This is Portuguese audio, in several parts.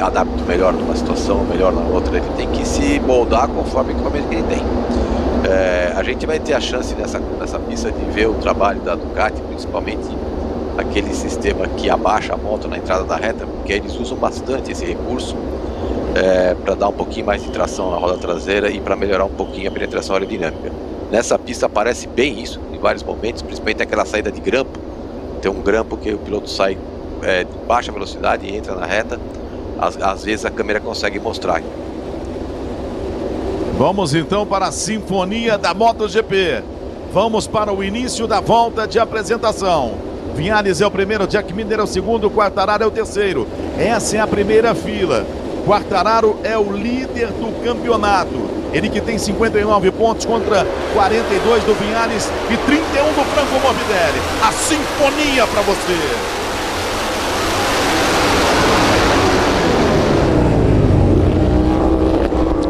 adapta melhor numa situação, melhor na outra. Ele tem que se moldar conforme o equipamento que ele tem. A gente vai ter a chance nessa pista de ver o trabalho da Ducati, principalmente aquele sistema que abaixa a moto na entrada da reta, porque eles usam bastante esse recurso para dar um pouquinho mais de tração na roda traseira e para melhorar um pouquinho a penetração aerodinâmica. Nessa pista aparece bem isso em vários momentos, principalmente aquela saída de grampo. Tem um grampo que o piloto sai de baixa velocidade e entra na reta. Às vezes a câmera consegue mostrar. Vamos então para a sinfonia da MotoGP. Vamos para o início da volta de apresentação. Viñales é o primeiro, Jack Miller é o segundo, Quartararo é o terceiro. Essa é a primeira fila. Quartararo é o líder do campeonato. Ele que tem 59 pontos contra 42 do Viñales e 31 do Franco Morbidelli. A sinfonia para você.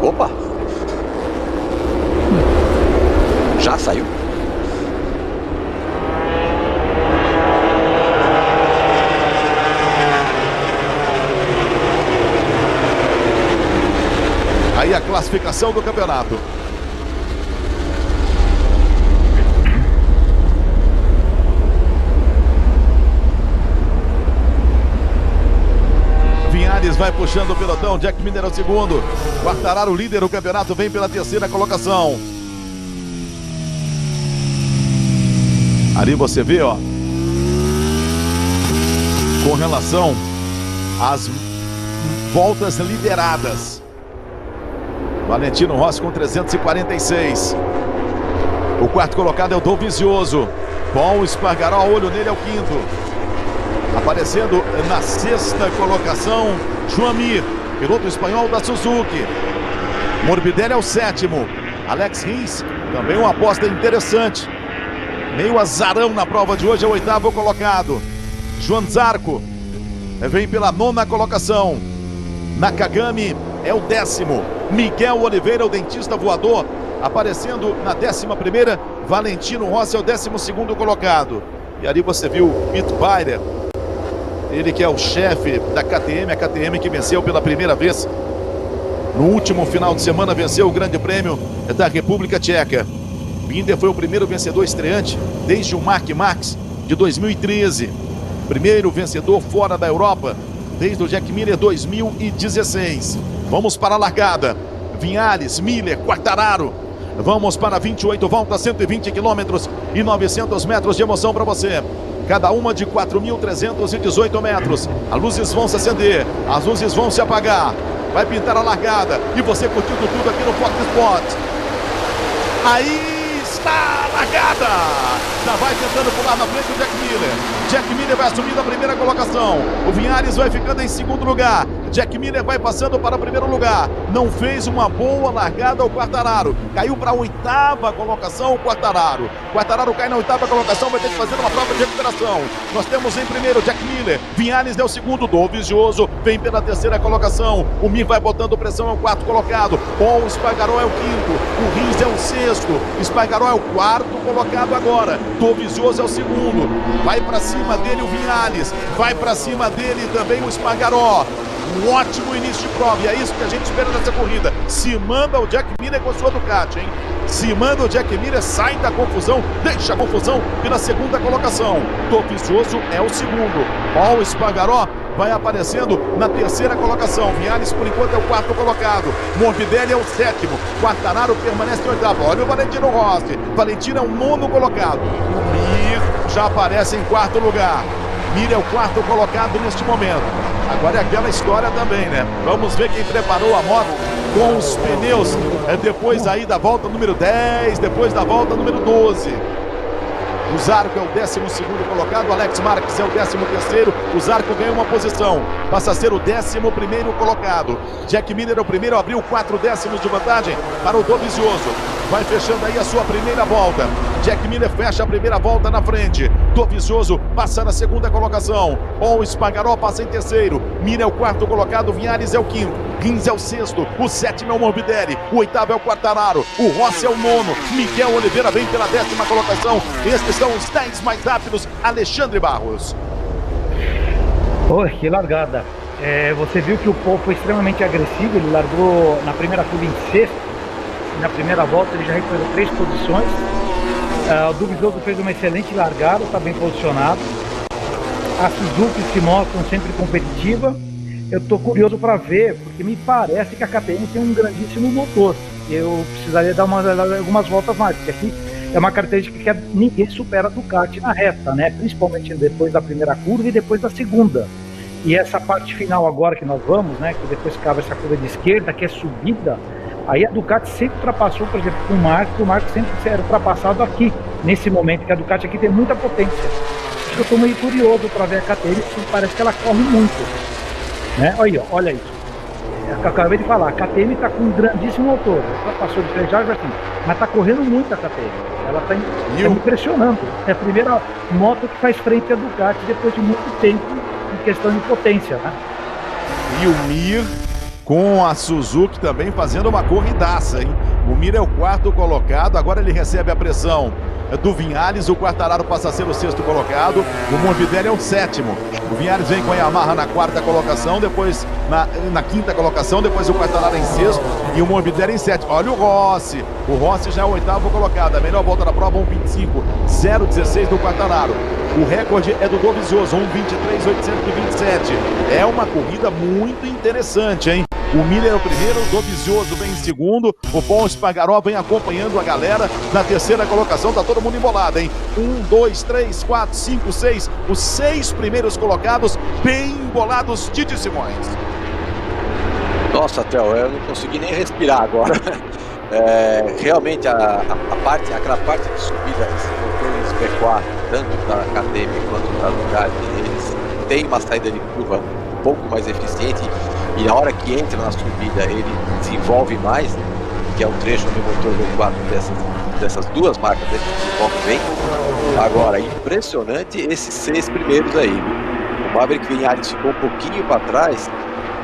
Opa! Já saiu. Aí a classificação do campeonato. Viñales vai puxando o pelotão, Jack Miller é o segundo. Quartararo, líder do campeonato, vem pela terceira colocação. Ali você vê, ó, com relação às voltas lideradas. Valentino Rossi com 346. O quarto colocado é o Dovizioso. Paul Espargaró, olho nele, é o quinto. Aparecendo na sexta colocação, Joan Mir, piloto espanhol da Suzuki. Morbidelli é o sétimo. Alex Rins, também uma aposta interessante. Meio azarão na prova de hoje, é o oitavo colocado. Joan Zarco vem pela nona colocação. Nakagami é o décimo. Miguel Oliveira, o dentista voador, aparecendo na 11ª. Valentino Rossi é o 12º colocado. E ali você viu Pete Byrer, ele que é o chefe da KTM, a KTM que venceu pela primeira vez no último final de semana, venceu o Grande Prêmio da República Tcheca. Binder foi o primeiro vencedor estreante desde o Marc Marques de 2013. Primeiro vencedor fora da Europa desde o Jack Miller 2016. Vamos para a largada. Viñales, Miller, Quartararo. Vamos para 28 voltas, 120 quilômetros e 900 metros de emoção para você. Cada uma de 4.318 metros. As luzes vão se acender, as luzes vão se apagar. Vai pintar a largada e você curtindo tudo aqui no Fox Sports. Aí está a largada. Já vai tentando pular na frente o Jack Miller. Jack Miller vai assumindo a primeira colocação. O Viñales vai ficando em segundo lugar. Jack Miller vai passando para o primeiro lugar. Não fez uma boa largada o Quartararo. Caiu para a 8ª colocação o Quartararo. Quartararo cai na 8ª colocação, vai ter que fazer uma prova de recuperação. Nós temos em primeiro Jack Miller. Viñales é o segundo. Dovizioso vem pela 3ª colocação. O Mir vai botando pressão, é o 4º colocado. Paul Espargaró é o 5º. O Rins é o 6º. Espargaró é o 4º colocado agora. Dovizioso é o 2º. Vai para cima dele o Viñales. Vai para cima dele também o Espargaró. Um ótimo início de prova, e é isso que a gente espera nessa corrida. Se manda o Jack Miller com a sua Ducati, hein? Se manda o Jack Miller, sai da confusão, deixa a confusão pela 2ª colocação. Dovizioso é o 2º. Paul Espargaró vai aparecendo na 3ª colocação. Viñales, por enquanto, é o 4º colocado. Morbidelli é o 7º. Quartararo permanece em 8º. Olha o Valentino Rossi. Valentino é o 9º colocado. O Mir já aparece em 4º lugar. Mir é o 4º colocado neste momento. Agora é aquela história também, né? Vamos ver quem preparou a moto com os pneus depois aí da volta número 10, depois da volta número 12. O Zarco é o 12º colocado, Alex Marques é o 13º. O Zarco ganha uma posição, passa a ser o 11º colocado. Jack Miller é o primeiro, abriu 4 décimos de vantagem para o Dovizioso. Vai fechando aí a sua primeira volta. Jack Miller fecha a primeira volta na frente. Dovizioso passa na 2ª colocação. Paul Espargaró passa em 3º. Mir é o 4º colocado. Viñales é o 5º. Rins é o 6º. O 7º é o Morbidelli. O 8º é o Quartararo. O Rossi é o 9º. Miguel Oliveira vem pela 10ª colocação. Estes são os 10 mais rápidos. Alexandre Barros. Oi, que largada. Você viu que o Paul foi extremamente agressivo, ele largou na primeira curva em sexto, na primeira volta ele já recuperou 3 posições. O Dovizioso fez uma excelente largada, está bem posicionado. As Suzuki se mostram sempre competitiva. Eu estou curioso para ver, porque me parece que a KTM tem um grandíssimo motor. Eu precisaria dar algumas voltas mais, porque aqui é uma característica que ninguém supera a Ducati na reta, né? Principalmente depois da primeira curva e depois da segunda. E essa parte final agora que nós vamos, né? Que depois cabe essa curva de esquerda, que é subida. Aí a Ducati sempre ultrapassou, por exemplo, o Marco sempre era ultrapassado aqui, nesse momento, que a Ducati aqui tem muita potência. Acho que eu estou meio curioso para ver a KTM, porque parece que ela corre muito. Né? Olha isso. Eu acabei de falar, a KTM está com um grandíssimo motor. Ela passou de 3 já assim, mas está correndo muito a KTM. Ela está me impressionando. É a primeira moto que faz frente à Ducati depois de muito tempo em questão de potência. Né? E o Mir com a Suzuki também fazendo uma corridaça, hein? O Mir é o 4º colocado, agora ele recebe a pressão do Viñales, o Quartararo passa a ser o 6º colocado, o Morbidelli é o 7º. O Viñales vem com a Yamaha na 4ª colocação, depois na 5ª colocação, depois o Quartararo em 6º e o Morbidelli em 7º. Olha o Rossi já é o 8º colocado, a melhor volta da prova 1:25,016 do Quartararo. O recorde é do Dovizioso, 1:23,827. É uma corrida muito interessante, hein? O Miller é o primeiro, o Dovizioso vem em segundo, o Paul Espargaró vem acompanhando a galera na 3ª colocação, tá todo mundo embolado, hein? 1, 2, 3, 4, 5, 6, os 6 primeiros colocados bem embolados, Tite Simões. Nossa, Theo, eu não consegui nem respirar agora. Realmente aquela parte de subida, esses motores P4, tanto da KTM quanto da Ducati, eles têm uma saída de curva um pouco mais eficiente. E na hora que entra na subida ele desenvolve mais, que é o trecho do motor V4 dessas duas marcas, desse desenvolve bem. Agora, impressionante esses 6 primeiros aí. O Maverick Viñales ficou um pouquinho para trás,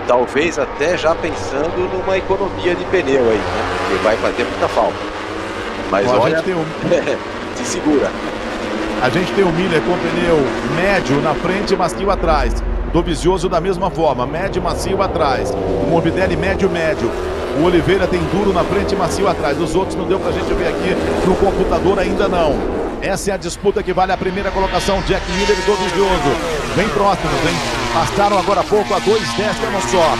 talvez até já pensando numa economia de pneu aí, né? Porque vai fazer muita falta. Mas olha, se segura. A gente tem o Miller com pneu médio na frente e macio atrás. Dovizioso da mesma forma, médio e macio atrás. O Morbidelli médio. O Oliveira tem duro na frente e macio atrás. Os outros não deu pra gente ver aqui no computador, ainda não. Essa é a disputa que vale a primeira colocação. Jack Miller e Dovizioso bem próximos, hein? Passaram agora há pouco a 2 décimos só.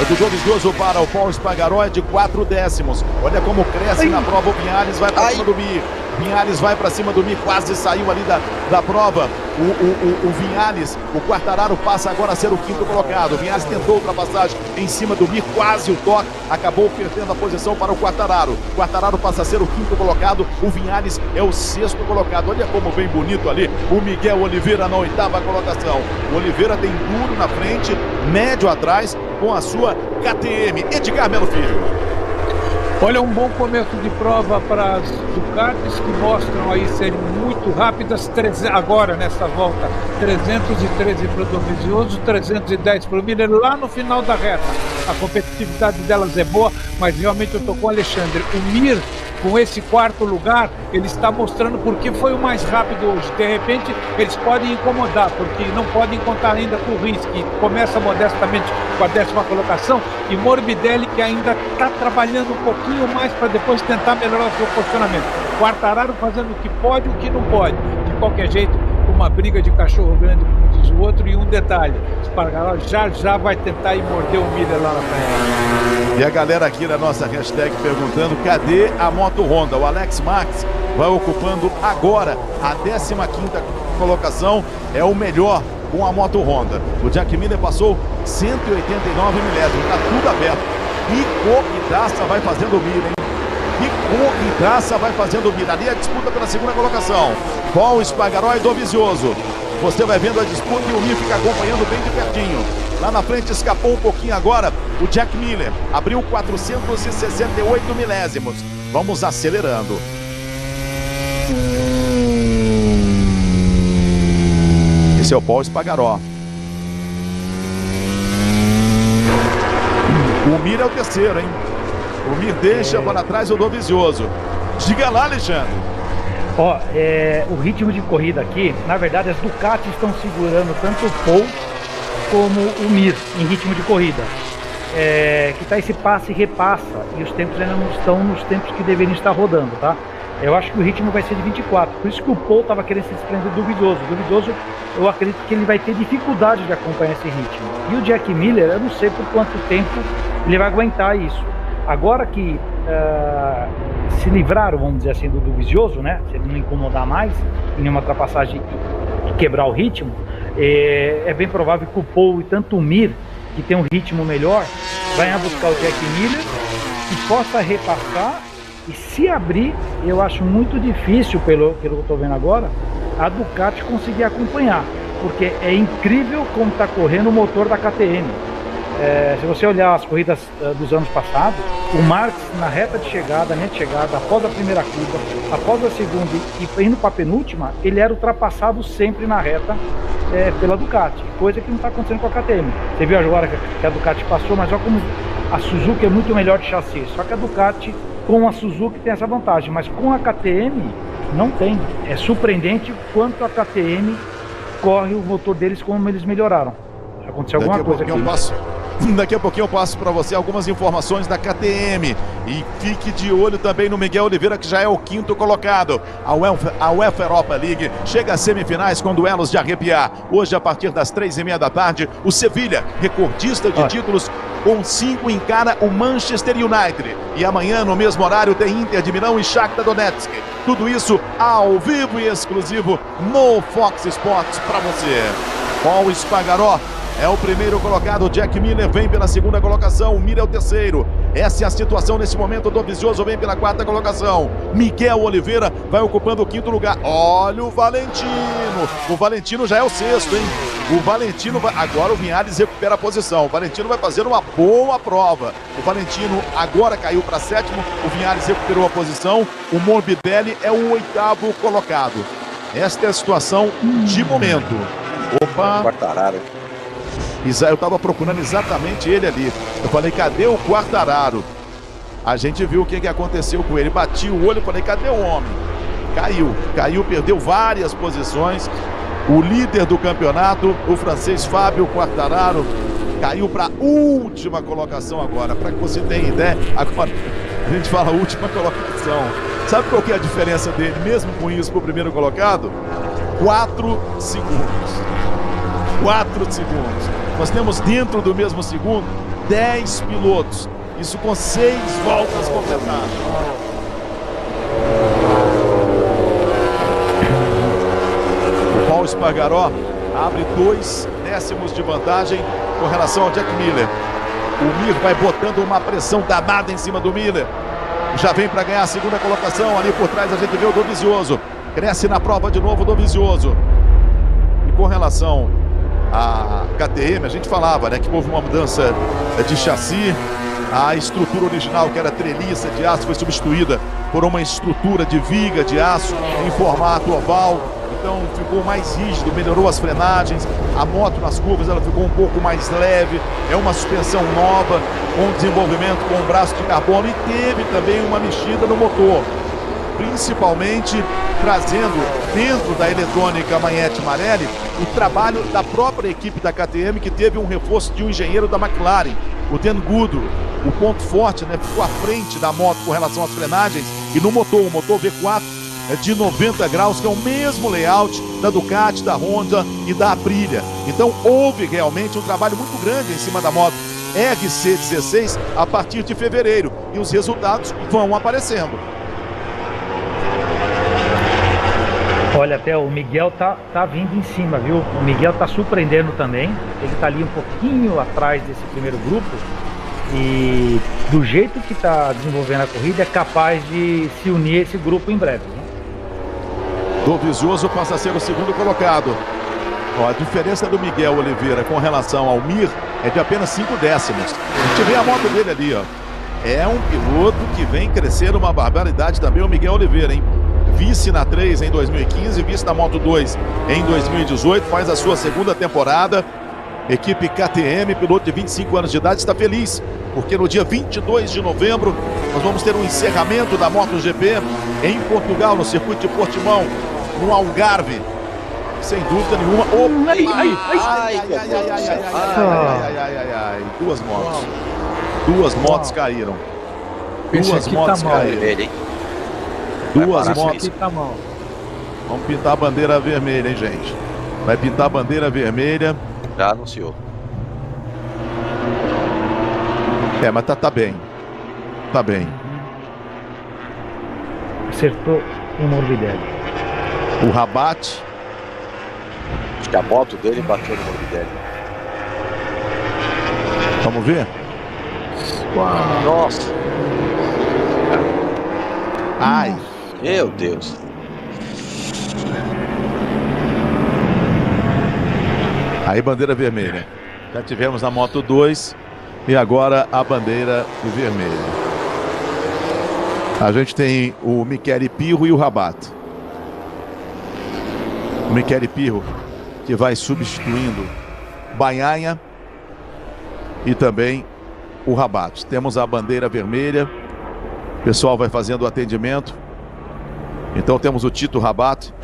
Do Dovizioso para o Paul Espargaró é de 4 décimos. Olha como cresce na prova o Viñales, vai pra cima do Mir. Viñales vai para cima do Mir, quase saiu ali da prova. O Viñales, o Quartararo passa agora a ser o 5º colocado. O Viñales tentou ultrapassagem em cima do Mir, quase o toque, acabou perdendo a posição para o Quartararo. O Quartararo passa a ser o 5º colocado, o Viñales é o 6º colocado. Olha como bem bonito ali o Miguel Oliveira na 8ª colocação. O Oliveira tem duro na frente, médio atrás, com a sua KTM. Edgar Melo Filho. Olha, um bom começo de prova para as Ducatis, que mostram aí serem muito rápidas. Agora, nessa volta, 313 para o Dovizioso, 310 para o Miller, lá no final da reta. A competitividade delas é boa, mas realmente eu estou com o Alexandre. O Mir, com esse 4º lugar, ele está mostrando porque foi o mais rápido hoje. De repente, eles podem incomodar, porque não podem contar ainda com o Rins, que começa modestamente com a 10ª colocação, e Morbidelli, que ainda está trabalhando um pouquinho mais para depois tentar melhorar o seu posicionamento. Quartararo fazendo o que pode e o que não pode. De qualquer jeito, uma briga de cachorro grande, como diz o outro. E um detalhe, Espargaró já vai tentar ir morder o Miller lá na frente. E a galera aqui na nossa hashtag perguntando, cadê a moto Honda? O Alex Marques vai ocupando agora a 15ª colocação, é o melhor com a moto Honda. O Jack Miller passou 189 milésimos, tá tudo aberto. Que corridaça vai fazendo o Miller, hein? Que corridaça vai fazendo o Miller. Ali a disputa pela 2ª colocação. Paul Espargaró e Dovizioso. Você vai vendo a disputa e o Mir fica acompanhando bem de pertinho. Lá na frente escapou um pouquinho agora o Jack Miller. Abriu 468 milésimos. Vamos acelerando. Esse é o Paul Espargaró. O Mir é o 3º, hein? O Mir deixa para trás o Dovizioso. Diga lá, Alexandre. O ritmo de corrida aqui, na verdade, as Ducati estão segurando tanto o Paul como o Mir em ritmo de corrida. Que tá esse passe e repassa, e os tempos ainda não estão nos tempos que deveriam estar rodando, tá? Eu acho que o ritmo vai ser de 24, por isso que o Paul estava querendo se desprender do Dovizioso. O Dovizioso, eu acredito que ele vai ter dificuldade de acompanhar esse ritmo. E o Jack Miller, eu não sei por quanto tempo ele vai aguentar isso. Agora que se livraram, vamos dizer assim, do Dovizioso, né? Se ele não incomodar mais em nenhuma ultrapassagem e quebrar o ritmo, é bem provável que o Paul e tanto o Mir, que tem um ritmo melhor, vai buscar o Jack Miller e possa repassar. E se abrir, eu acho muito difícil, pelo que eu estou vendo agora, a Ducati conseguir acompanhar, porque é incrível como está correndo o motor da KTM. Se você olhar as corridas dos anos passados, o Marques na reta de chegada, após a primeira curva, após a segunda e indo para a penúltima, ele era ultrapassado sempre na reta pela Ducati, coisa que não está acontecendo com a KTM. Você viu agora que a Ducati passou, mas olha como a Suzuki é muito melhor de chassi, só que a Ducati com a Suzuki tem essa vantagem, mas com a KTM não tem. É surpreendente quanto a KTM corre o motor deles, como eles melhoraram. Aconteceu alguma coisa aqui. Daqui a pouquinho eu passo para você algumas informações da KTM. E fique de olho também no Miguel Oliveira, que já é o 5º colocado. A UEFA Europa League chega às semifinais com duelos de arrepiar. Hoje, a partir das 3h30 da tarde, o Sevilha, recordista de títulos, com 5 encara o Manchester United. E amanhã, no mesmo horário, tem Inter de Milão e Shakhtar Donetsk. Tudo isso ao vivo e exclusivo no Fox Sports para você. Paul Espargaró é o primeiro colocado, Jack Miller vem pela 2ª colocação, o Mir é o 3º. Essa é a situação nesse momento, o Dovizioso vem pela 4ª colocação. Miguel Oliveira vai ocupando o 5º lugar. Olha o Valentino já é o 6º, hein? O Valentino vai... Agora o Vinhales recupera a posição, o Valentino vai fazer uma boa prova. O Valentino agora caiu para 7º, o Vinhales recuperou a posição, o Morbidelli é o 8º colocado. Esta é a situação de momento. Opa! Quartararo. Eu estava procurando exatamente ele ali. Eu falei, cadê o Quartararo? A gente viu o que aconteceu com ele. Bati o olho e falei, cadê o homem? Caiu, perdeu várias posições. O líder do campeonato, o francês Fábio Quartararo, caiu para a última colocação agora. Para que você tenha ideia, agora a gente fala última colocação. Sabe qual que é a diferença dele, mesmo com isso, para o primeiro colocado? 4 segundos. 4 segundos. Nós temos dentro do mesmo segundo 10 pilotos. Isso com 6 voltas completadas. O Paul Espargaró abre 2 décimos de vantagem com relação ao Jack Miller. O Mir vai botando uma pressão danada em cima do Miller. Já vem para ganhar a 2ª colocação. Ali por trás a gente vê o Dovizioso. Cresce na prova de novo o Dovizioso. E com relação a KTM, a gente falava, né, que houve uma mudança de chassi. A estrutura original, que era treliça de aço, foi substituída por uma estrutura de viga de aço em formato oval. Então ficou mais rígido, melhorou as frenagens. A moto nas curvas ela ficou um pouco mais leve. É uma suspensão nova, com desenvolvimento com um braço de carbono, e teve também uma mexida no motor, principalmente trazendo dentro da eletrônica Magneti Marelli o trabalho da própria equipe da KTM, que teve um reforço de um engenheiro da McLaren, o Dan Goodrow. O ponto forte, né, ficou à frente da moto com relação às frenagens e no motor, o motor V4 é de 90 graus, que é o mesmo layout da Ducati, da Honda e da Aprilia. Então houve realmente um trabalho muito grande em cima da moto RC16 a partir de fevereiro, e os resultados vão aparecendo. Olha, até o Miguel tá vindo em cima, viu? O Miguel tá surpreendendo também. Ele tá ali um pouquinho atrás desse primeiro grupo. E do jeito que tá desenvolvendo a corrida, é capaz de se unir a esse grupo em breve, né? Dovizioso passa a ser o 2º colocado. Ó, a diferença do Miguel Oliveira com relação ao Mir é de apenas 5 décimos. A gente vê a moto dele ali, ó. É um piloto que vem crescendo uma barbaridade também, o Miguel Oliveira, hein? Vice na 3 em 2015, vice na Moto 2 em 2018, faz a sua 2ª temporada. Equipe KTM, piloto de 25 anos de idade, está feliz, porque no dia 22 de novembro nós vamos ter um encerramento da MotoGP em Portugal, no circuito de Portimão, no Algarve. sem dúvida nenhuma. Duas motos. Duas motos caíram. Duas motos caíram. Duas motos. Vamos pintar a bandeira vermelha, hein, gente? Vai pintar a bandeira vermelha. Já anunciou. Mas tá bem. Tá bem. Acertou o Morbidelli. O Rabat. Acho que a moto dele bateu no Morbidelli. Vamos ver? Nossa. Ai. Meu Deus. Aí, bandeira vermelha. Já tivemos a moto 2 e agora a bandeira vermelha. A gente tem o Michele Pirro e o Rabat. O Michele Pirro, que vai substituindo Bagnaia e também o Rabat. Temos a bandeira vermelha. O pessoal vai fazendo o atendimento. Então temos o Tito Rabat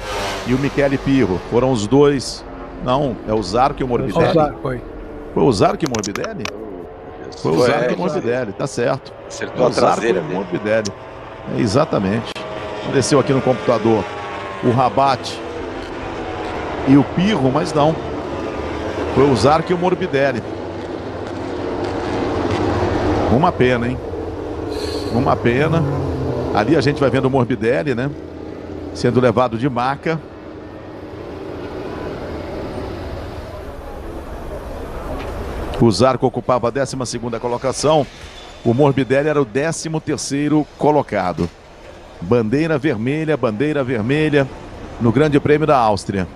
e o Michele Pirro. Foram os dois. Não, é o Zarco e o Morbidelli. Foi o Zarco e o Morbidelli? Foi o Zarco e o Morbidelli, tá certo. Acertou a traseira dele. Morbidelli. Exatamente. Apareceu aqui no computador o Rabat e o Pirro, mas não. Foi o Zarco e o Morbidelli. Uma pena, hein? Uma pena. Ali a gente vai vendo o Morbidelli, né? Sendo levado de maca. O Zarco ocupava a 12ª colocação. O Morbidelli era o 13º colocado. Bandeira vermelha no Grande Prêmio da Áustria.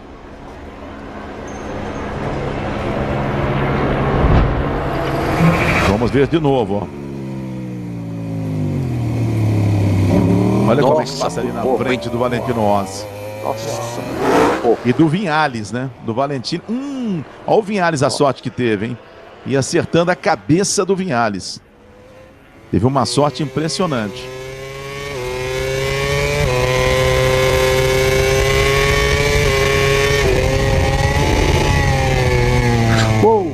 Vamos ver de novo, ó. Olha como é que passa ali na frente do Valentino Rossi. Nossa. E do Vinhales, né? Do Valentino. Olha o Vinhales, a sorte que teve, hein? E acertando a cabeça do Vinhales. Teve uma sorte impressionante. O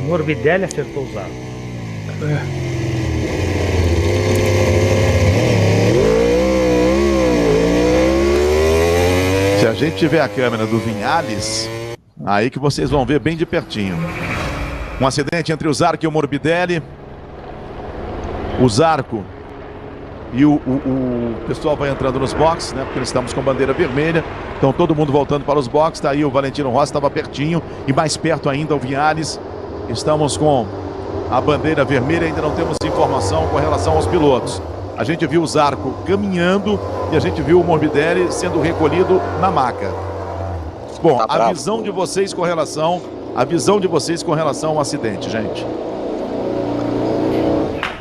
Morbidelli acertou o Zarco. Se a gente tiver a câmera do Vinhales, aí que vocês vão ver bem de pertinho. Um acidente entre o Zarco e o Morbidelli. O Zarco e o pessoal vai entrando nos boxes, né? Porque nós estamos com bandeira vermelha. Então todo mundo voltando para os boxes. Tá aí o Valentino Rossi, estava pertinho. E mais perto ainda o Vinhales. Estamos com a bandeira vermelha. Ainda não temos informação com relação aos pilotos. A gente viu o Zarco caminhando e a gente viu o Morbidelli sendo recolhido na maca. Bom, a visão de vocês com relação ao acidente, gente.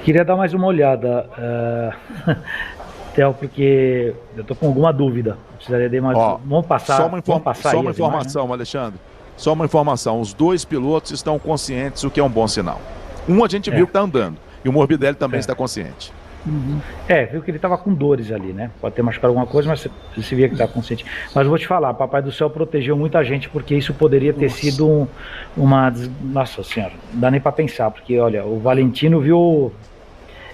Queria dar mais uma olhada, Theo, porque eu tô com alguma dúvida. Precisaria de mais. Vamos passar. Só uma informação, né? Alexandre. Só uma informação. Os dois pilotos estão conscientes, o que é um bom sinal. Um a gente viu que está andando e o Morbidelli também está consciente. Viu que ele estava com dores ali, né? Pode ter machucado alguma coisa, mas você via que estava consciente. Mas eu vou te falar, Papai do Céu protegeu muita gente, porque isso poderia ter sido uma... Nossa Senhora, não dá nem para pensar, porque olha, o Valentino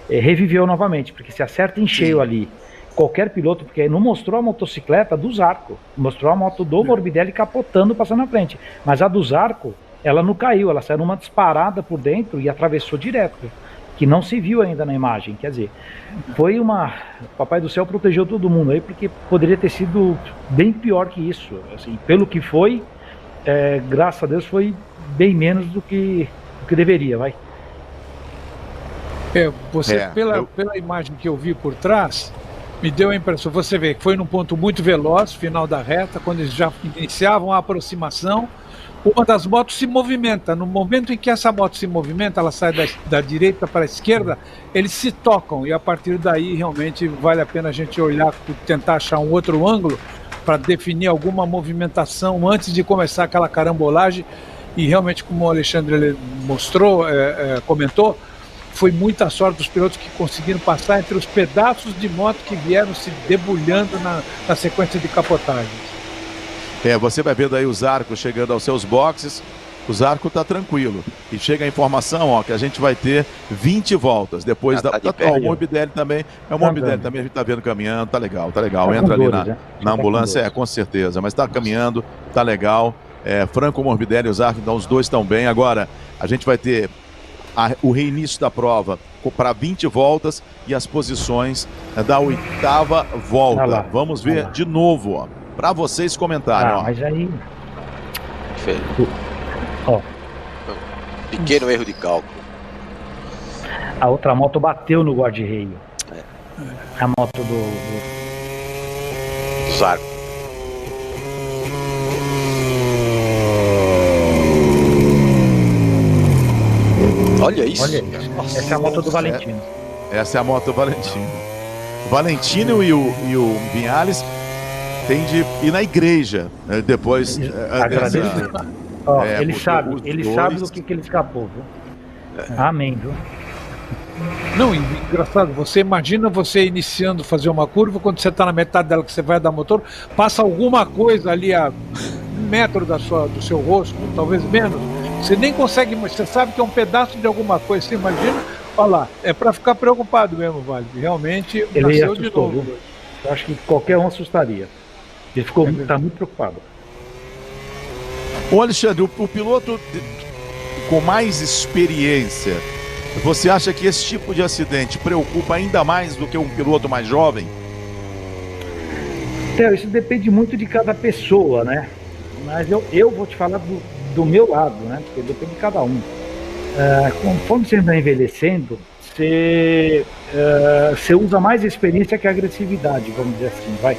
reviveu novamente, porque se acerta em cheio ali, qualquer piloto, porque não mostrou a motocicleta do Zarco, mostrou a moto do Morbidelli capotando, passando na frente, mas a do Zarco, ela não caiu, ela saiu numa disparada por dentro e atravessou direto, que não se viu ainda na imagem, quer dizer, foi uma... Papai do Céu protegeu todo mundo aí, porque poderia ter sido bem pior que isso, assim, pelo que foi, graças a Deus foi bem menos do que deveria, vai. Pela imagem que eu vi por trás, me deu a impressão, você vê que foi num ponto muito veloz, final da reta, quando eles já iniciavam a aproximação, uma das motos se movimenta. No momento em que essa moto se movimenta, ela sai da direita para a esquerda, eles se tocam, e a partir daí realmente vale a pena a gente olhar, tentar achar um outro ângulo para definir alguma movimentação antes de começar aquela carambolagem. E realmente, como o Alexandre mostrou, comentou, foi muita sorte dos pilotos que conseguiram passar entre os pedaços de moto que vieram se debulhando na sequência de capotagens. Você vai vendo aí os arcos chegando aos seus boxes. O Zarco tá tranquilo. E chega a informação, que a gente vai ter 20 voltas. Depois o Morbidelli também. O Morbidelli também a gente tá vendo caminhando, tá legal. Entra ali na ambulância, com certeza. Mas tá caminhando, tá legal. Franco Morbidelli e o Zarco, então os dois estão bem. Agora, a gente vai ter o reinício da prova para 20 voltas e as posições da 8ª volta. Vamos ver de novo, para vocês comentarem. Mas aí... Pequeno erro de cálculo. A outra moto bateu no guarda-reio. A moto do Zarco. Olha isso. Essa é a moto do Valentino. Essa é a moto do Valentino. O Valentino e o Vinhales têm de ir na igreja, né, depois. Ele sabe do que ele escapou, viu? Amém, viu? Não, engraçado, você imagina você iniciando fazer uma curva, quando você está na metade dela, que você vai dar motor, passa alguma coisa ali a 1 metro do seu rosto, talvez menos, você nem consegue, mas você sabe que é um pedaço de alguma coisa, você imagina, olha lá, é para ficar preocupado mesmo, Vale, realmente ele nasceu de novo. Viu? Eu acho que qualquer um assustaria, ele está muito preocupado. Ô Alexandre, o piloto com mais experiência, você acha que esse tipo de acidente preocupa ainda mais do que um piloto mais jovem? Isso depende muito de cada pessoa, né? Mas eu vou te falar do meu lado, né? Porque depende de cada um. Conforme você vai envelhecendo, você usa mais experiência que agressividade, vamos dizer assim,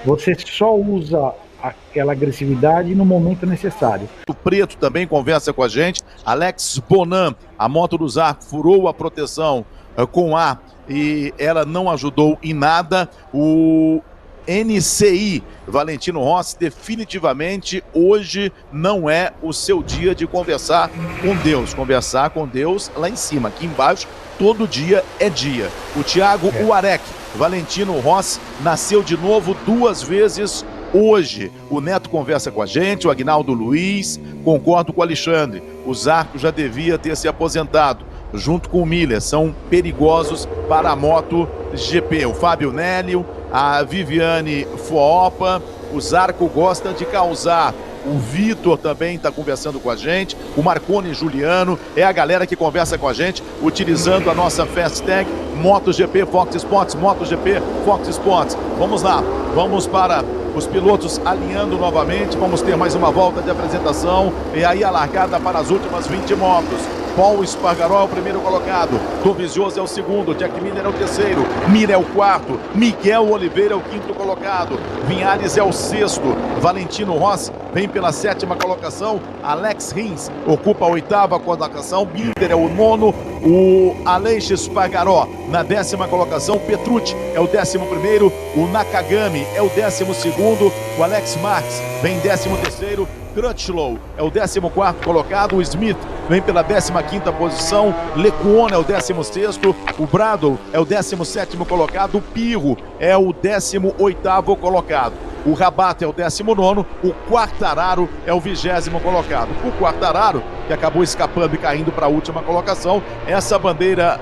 Você só usa aquela agressividade no momento necessário. O Preto também conversa com a gente. Alex Bonan, a moto do Zarco furou a proteção com ar e ela não ajudou em nada. O NCI, Valentino Rossi, definitivamente hoje não é o seu dia de conversar com Deus. Conversar com Deus lá em cima, aqui embaixo, todo dia é dia. O Thiago Uarec, Valentino Rossi, nasceu de novo 2 vezes hoje. O Neto conversa com a gente, o Agnaldo Luiz, concordo com o Alexandre. O Zarco já devia ter se aposentado, junto com o Miller, são perigosos para a moto GP. O Fábio Nélio, a Viviane Foopa, o Zarco gosta de causar. O Vitor também está conversando com a gente, o Marconi Juliano, é a galera que conversa com a gente, utilizando a nossa hashtag MotoGP Fox Sports, MotoGP Fox Sports. Vamos lá, vamos para os pilotos alinhando novamente, vamos ter mais uma volta de apresentação, e aí a largada para as últimas 20 motos. Paul Espargaró é o primeiro colocado, Dovizioso é o segundo, Jack Miller é o terceiro, Mir é o quarto, Miguel Oliveira é o quinto colocado, Vinhales é o sexto, Valentino Rossi vem pela 7ª colocação, Alex Rins ocupa a 8ª colocação, Binder é o 9º, o Aleix Espargaró na 10ª colocação, Petrucci é o 11º, o Nakagami é o 12º, o Alex Marques vem 13º, Crutchlow é o 14º colocado, o Smith vem pela 15ª posição, Lecuona é o 16º, o Bradle é o 17º colocado, o Pirro é o 18º colocado, o Rabat é o 19º, o Quartararo é o 20º colocado. O Quartararo, que acabou escapando e caindo para a última colocação, essa bandeira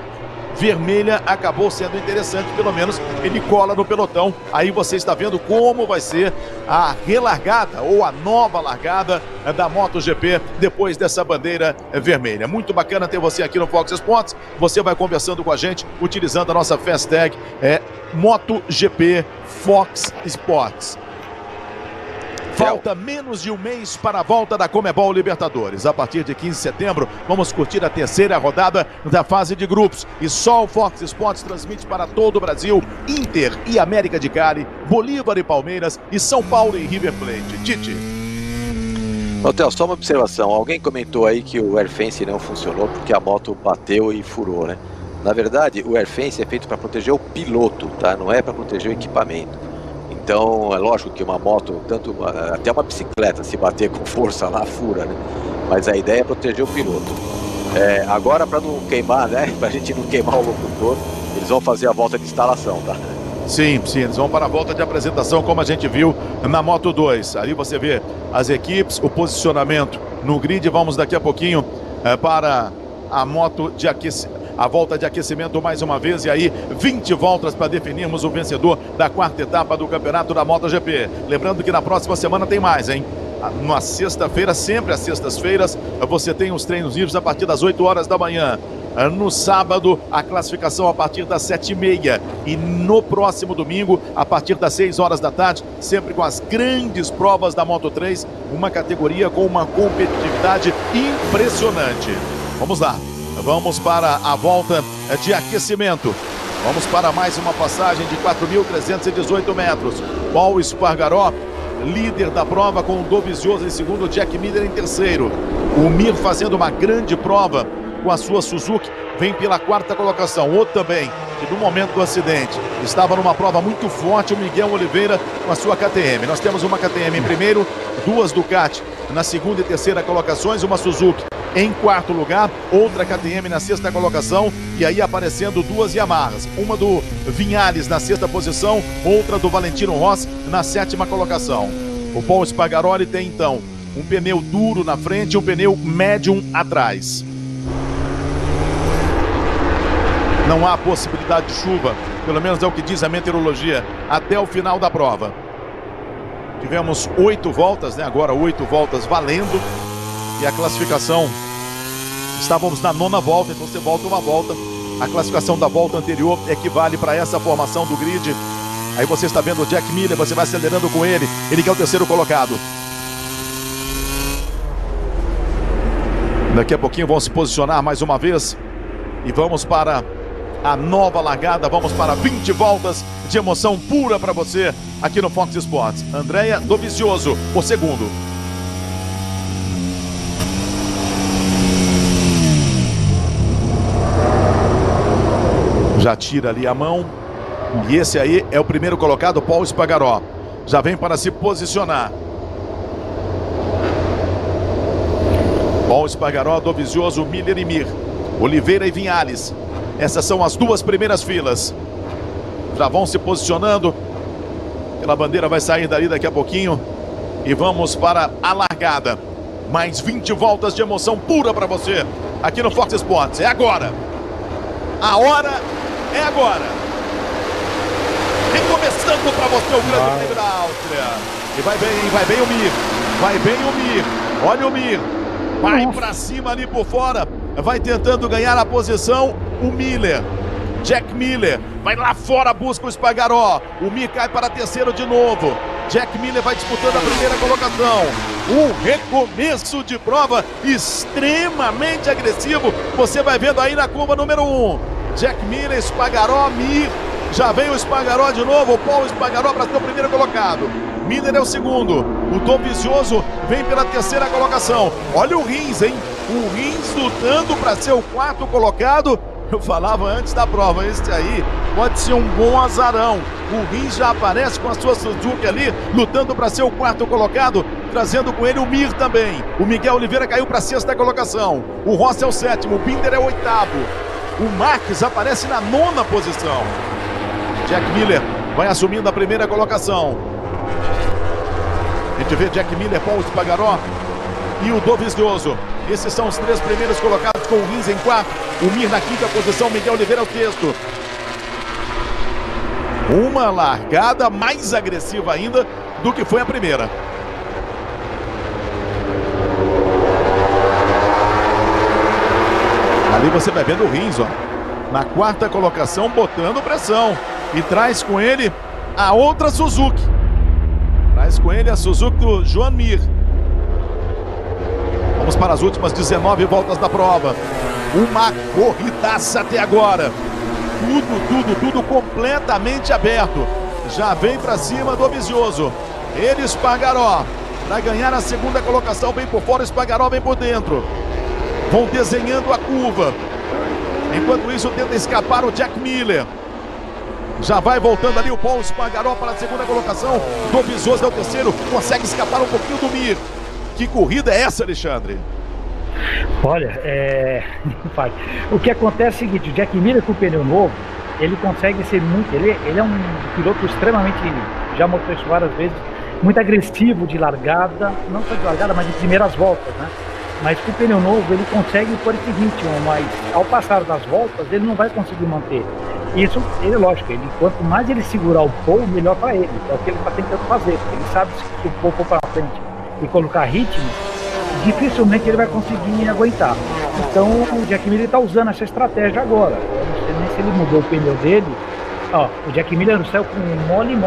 vermelha acabou sendo interessante, pelo menos ele cola no pelotão. Aí você está vendo como vai ser a relargada ou a nova largada da MotoGP depois dessa bandeira vermelha. Muito bacana ter você aqui no Fox Sports. Você vai conversando com a gente utilizando a nossa hashtag MotoGP Fox Sports. Falta menos de um mês para a volta da Conmebol Libertadores. A partir de 15 de setembro, vamos curtir a 3ª rodada da fase de grupos. E só o Fox Sports transmite para todo o Brasil, Inter e América de Cali, Bolívar e Palmeiras e São Paulo e River Plate. Tite. Hotel, só uma observação. Alguém comentou aí que o AirFence não funcionou porque a moto bateu e furou, né? Na verdade, o AirFence é feito para proteger o piloto, tá? Não é para proteger o equipamento. Então, é lógico que uma moto, até uma bicicleta, se bater com força lá, fura, né? Mas a ideia é proteger o piloto. Agora, para não queimar, né? Para a gente não queimar o locutor, eles vão fazer a volta de instalação, tá? Sim, eles vão para a volta de apresentação, como a gente viu na Moto 2. Ali você vê as equipes, o posicionamento no grid. Vamos daqui a pouquinho para a moto de a volta de aquecimento mais uma vez. E aí, 20 voltas para definirmos o vencedor da quarta etapa do campeonato da MotoGP. Lembrando que na próxima semana tem mais, hein? Na sexta-feira, sempre às sextas-feiras, você tem os treinos livres a partir das 8 horas da manhã. No sábado, a classificação a partir das 7h30. E no próximo domingo, a partir das 6 horas da tarde, sempre com as grandes provas da Moto 3. Uma categoria com uma competitividade impressionante. Vamos lá, vamos para a volta de aquecimento. Vamos para mais uma passagem de 4.318 metros. Paul Espargaró, líder da prova, com o Dovizioso em segundo, Jack Miller em terceiro. O Mir fazendo uma grande prova com a sua Suzuki, vem pela quarta colocação. Outro também, que no momento do acidente estava numa prova muito forte, o Miguel Oliveira com a sua KTM. Nós temos uma KTM em primeiro, duas Ducati na segunda e terceira colocações, uma Suzuki em quarto lugar, outra KTM na sexta colocação, e aí aparecendo duas Yamahas, uma do Vinhales na sexta posição, outra do Valentino Rossi na sétima colocação. O Paul Espargaró tem então um pneu duro na frente e um pneu médium atrás. Não há possibilidade de chuva, pelo menos é o que diz a meteorologia, até o final da prova. Tivemos 8 voltas, né? Agora 8 voltas valendo. E a classificação, estávamos na 9ª volta, então você volta uma volta. A classificação da volta anterior equivale para essa formação do grid. Aí você está vendo o Jack Miller, você vai acelerando com ele. Ele que é o terceiro colocado. Daqui a pouquinho vão se posicionar mais uma vez. E vamos para a nova largada, vamos para 20 voltas de emoção pura para você aqui no Fox Sports. Andrea Dovizioso, o segundo. Já tira ali a mão. E esse aí é o primeiro colocado, Paul Espargaró. Já vem para se posicionar. Paul Espargaró, Dovizioso, Miller e Mir. Oliveira e Vinhales. Essas são as duas primeiras filas. Já vão se posicionando. Aquela bandeira vai sair dali daqui a pouquinho. E vamos para a largada. Mais 20 voltas de emoção pura para você aqui no Fox Sports. É agora. A hora é agora. Vem começando para você o Grande Prêmio da Áustria. E vai bem o Mir. Vai bem o Mir. Olha o Mir. Vai para cima ali por fora. Vai tentando ganhar a posição o Miller. Jack Miller vai lá fora, busca o Espargaró. O Mir cai para terceiro de novo. Jack Miller vai disputando a primeira colocação. Um recomeço de prova extremamente agressivo. Você vai vendo aí na curva número 1. Jack Miller, Espargaró, Mir. Já vem o Espargaró de novo. O Paul Espargaró para ser o primeiro colocado. Miller é o segundo. O Dovizioso vem pela terceira colocação. Olha o Rins, hein? O Rins lutando para ser o quarto colocado. Eu falava antes da prova, esse aí pode ser um bom azarão. O Rins já aparece com a sua Suzuki ali, lutando para ser o quarto colocado, trazendo com ele o Mir também. O Miguel Oliveira caiu para a sexta colocação. O Rossi é o sétimo, o Binder é o oitavo. O Marques aparece na 9ª posição. Jack Miller vai assumindo a primeira colocação. A gente vê Jack Miller, Paul Espargaró e o Dovizioso. Esses são os 3 primeiros colocados, com o Rins em quarto, o Mir na 5ª posição, Miguel Oliveira o sexto. Uma largada mais agressiva ainda do que foi a primeira. Ali você vai vendo o Rins, ó, na 4ª colocação, botando pressão. E traz com ele a outra Suzuki. Traz com ele a Suzuki do Joan Mir. Vamos para as últimas 19 voltas da prova. Uma corridaça até agora. Tudo completamente aberto. Já vem para cima do Dovizioso. Ele, Espargaró, para ganhar a segunda colocação. Vem por fora, Espargaró vem por dentro. Vão desenhando a curva. Enquanto isso, tenta escapar o Jack Miller. Já vai voltando ali o Paul Espargaró para a segunda colocação. Dovizioso é o terceiro. Consegue escapar um pouquinho do Mir. Que corrida é essa, Alexandre? Olha, o que acontece é o seguinte: o Jack Miller com o pneu novo, ele consegue ser muito, ele é um piloto extremamente, já mostrou isso várias vezes, muito agressivo de largada, não só de largada, mas de primeiras voltas, né? Mas com o pneu novo ele consegue pôr esse ritmo, mas ao passar das voltas ele não vai conseguir manter. Isso, ele, lógico, quanto mais ele segurar o pole, melhor para ele. É o que ele está tentando fazer, porque ele sabe que se o pole for para frente e colocar ritmo, dificilmente ele vai conseguir aguentar. Então o Jack Miller está usando essa estratégia agora. Eu não sei nem se ele mudou o pneu dele. Ó, o Jack Miller no céu com mole.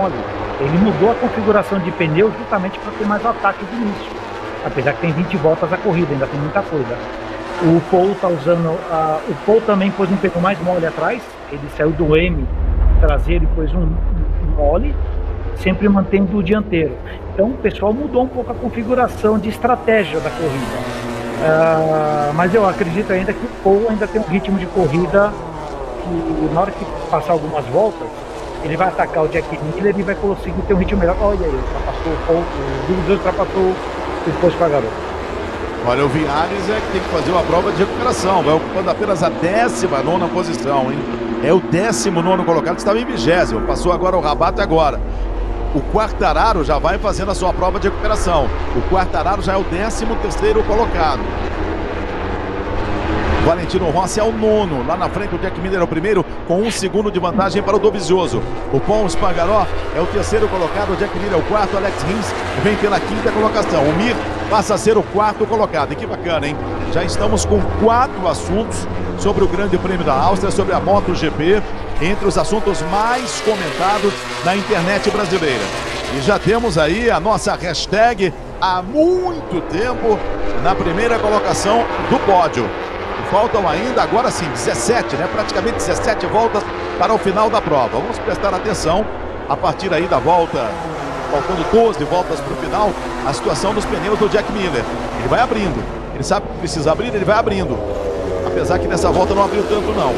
Ele mudou a configuração de pneu justamente para ter mais ataque de início. Apesar que tem 20 voltas a corrida, ainda tem muita coisa. O Paul está usando. O Paul também pôs um pneu mais mole atrás. Ele saiu do M traseiro e pôs um mole, sempre mantendo o dianteiro. Então o pessoal mudou um pouco a configuração de estratégia da corrida. Mas eu acredito ainda que o Paul ainda tem um ritmo de corrida que na hora que passar algumas voltas, ele vai atacar o Jack Miller e vai conseguir ter um ritmo melhor. Olha aí, ultrapassou o Paul, o Dúvidas ultrapassou o Esposo para garoto. Olha, o Vinhares é que tem que fazer uma prova de recuperação, vai ocupando apenas a 19ª posição, hein? É o 19º colocado, estava em 20º, passou agora o Rabat agora. O Quartararo já vai fazendo a sua prova de recuperação. O Quartararo já é o 13º colocado. O Valentino Rossi é o 9º. Lá na frente o Jack Miller é o primeiro, com 1 segundo de vantagem para o Dovizioso. O Paul Espargaró é o 3º colocado. O Jack Miller é o 4º. Alex Rins vem pela 5ª colocação. O Mir passa a ser o 4º colocado. E que bacana, hein? Já estamos com 4 assuntos sobre o Grande Prêmio da Áustria, sobre a MotoGP, entre os assuntos mais comentados na internet brasileira. E já temos aí a nossa hashtag há muito tempo na primeira colocação do pódio. Faltam ainda, agora sim, 17, né? Praticamente 17 voltas para o final da prova. Vamos prestar atenção a partir aí da volta, faltando 12 voltas para o final, a situação dos pneus do Jack Miller. Ele vai abrindo, ele sabe que precisa abrir, ele vai abrindo. Apesar que nessa volta não abriu tanto não.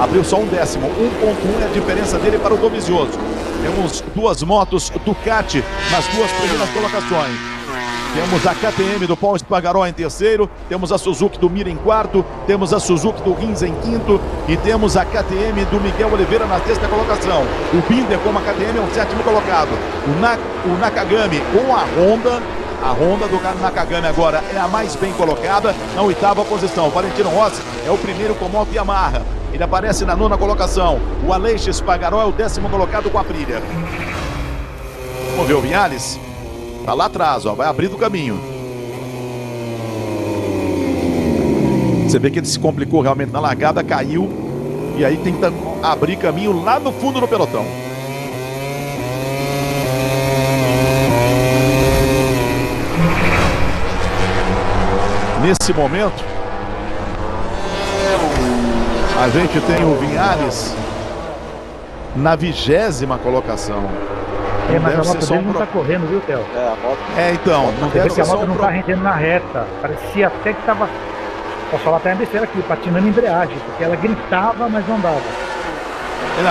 Abriu só 1 décimo, 1,1 é a diferença dele para o Dovizioso. Temos 2 motos Ducati nas 2 primeiras colocações. Temos a KTM do Paul Espargaró em 3º, temos a Suzuki do Mir em 4º, temos a Suzuki do Rins em 5º e temos a KTM do Miguel Oliveira na 6ª colocação. O Binder como a KTM é o 7º colocado. O Nakagami com a Honda do Nakagami agora é a mais bem colocada na 8ª posição. O Valentino Rossi é o primeiro com moto Yamaha. Ele aparece na 9ª colocação. O Aleix Espargaró é o 10º colocado com a Aprilia. Vamos ver o Vinhares? Tá lá atrás, ó, vai abrir do caminho. Você vê que ele se complicou realmente na largada, caiu e aí tenta abrir caminho lá no fundo do pelotão. Nesse momento, a gente tem o Vinhares na 20ª colocação. Mas a moto dele não tá correndo, viu, Theo? Então, não deve ser a moto não tá rendendo na reta. Parecia até que tava, posso falar até uma besteira aqui, patinando embreagem, porque ela gritava, mas não andava.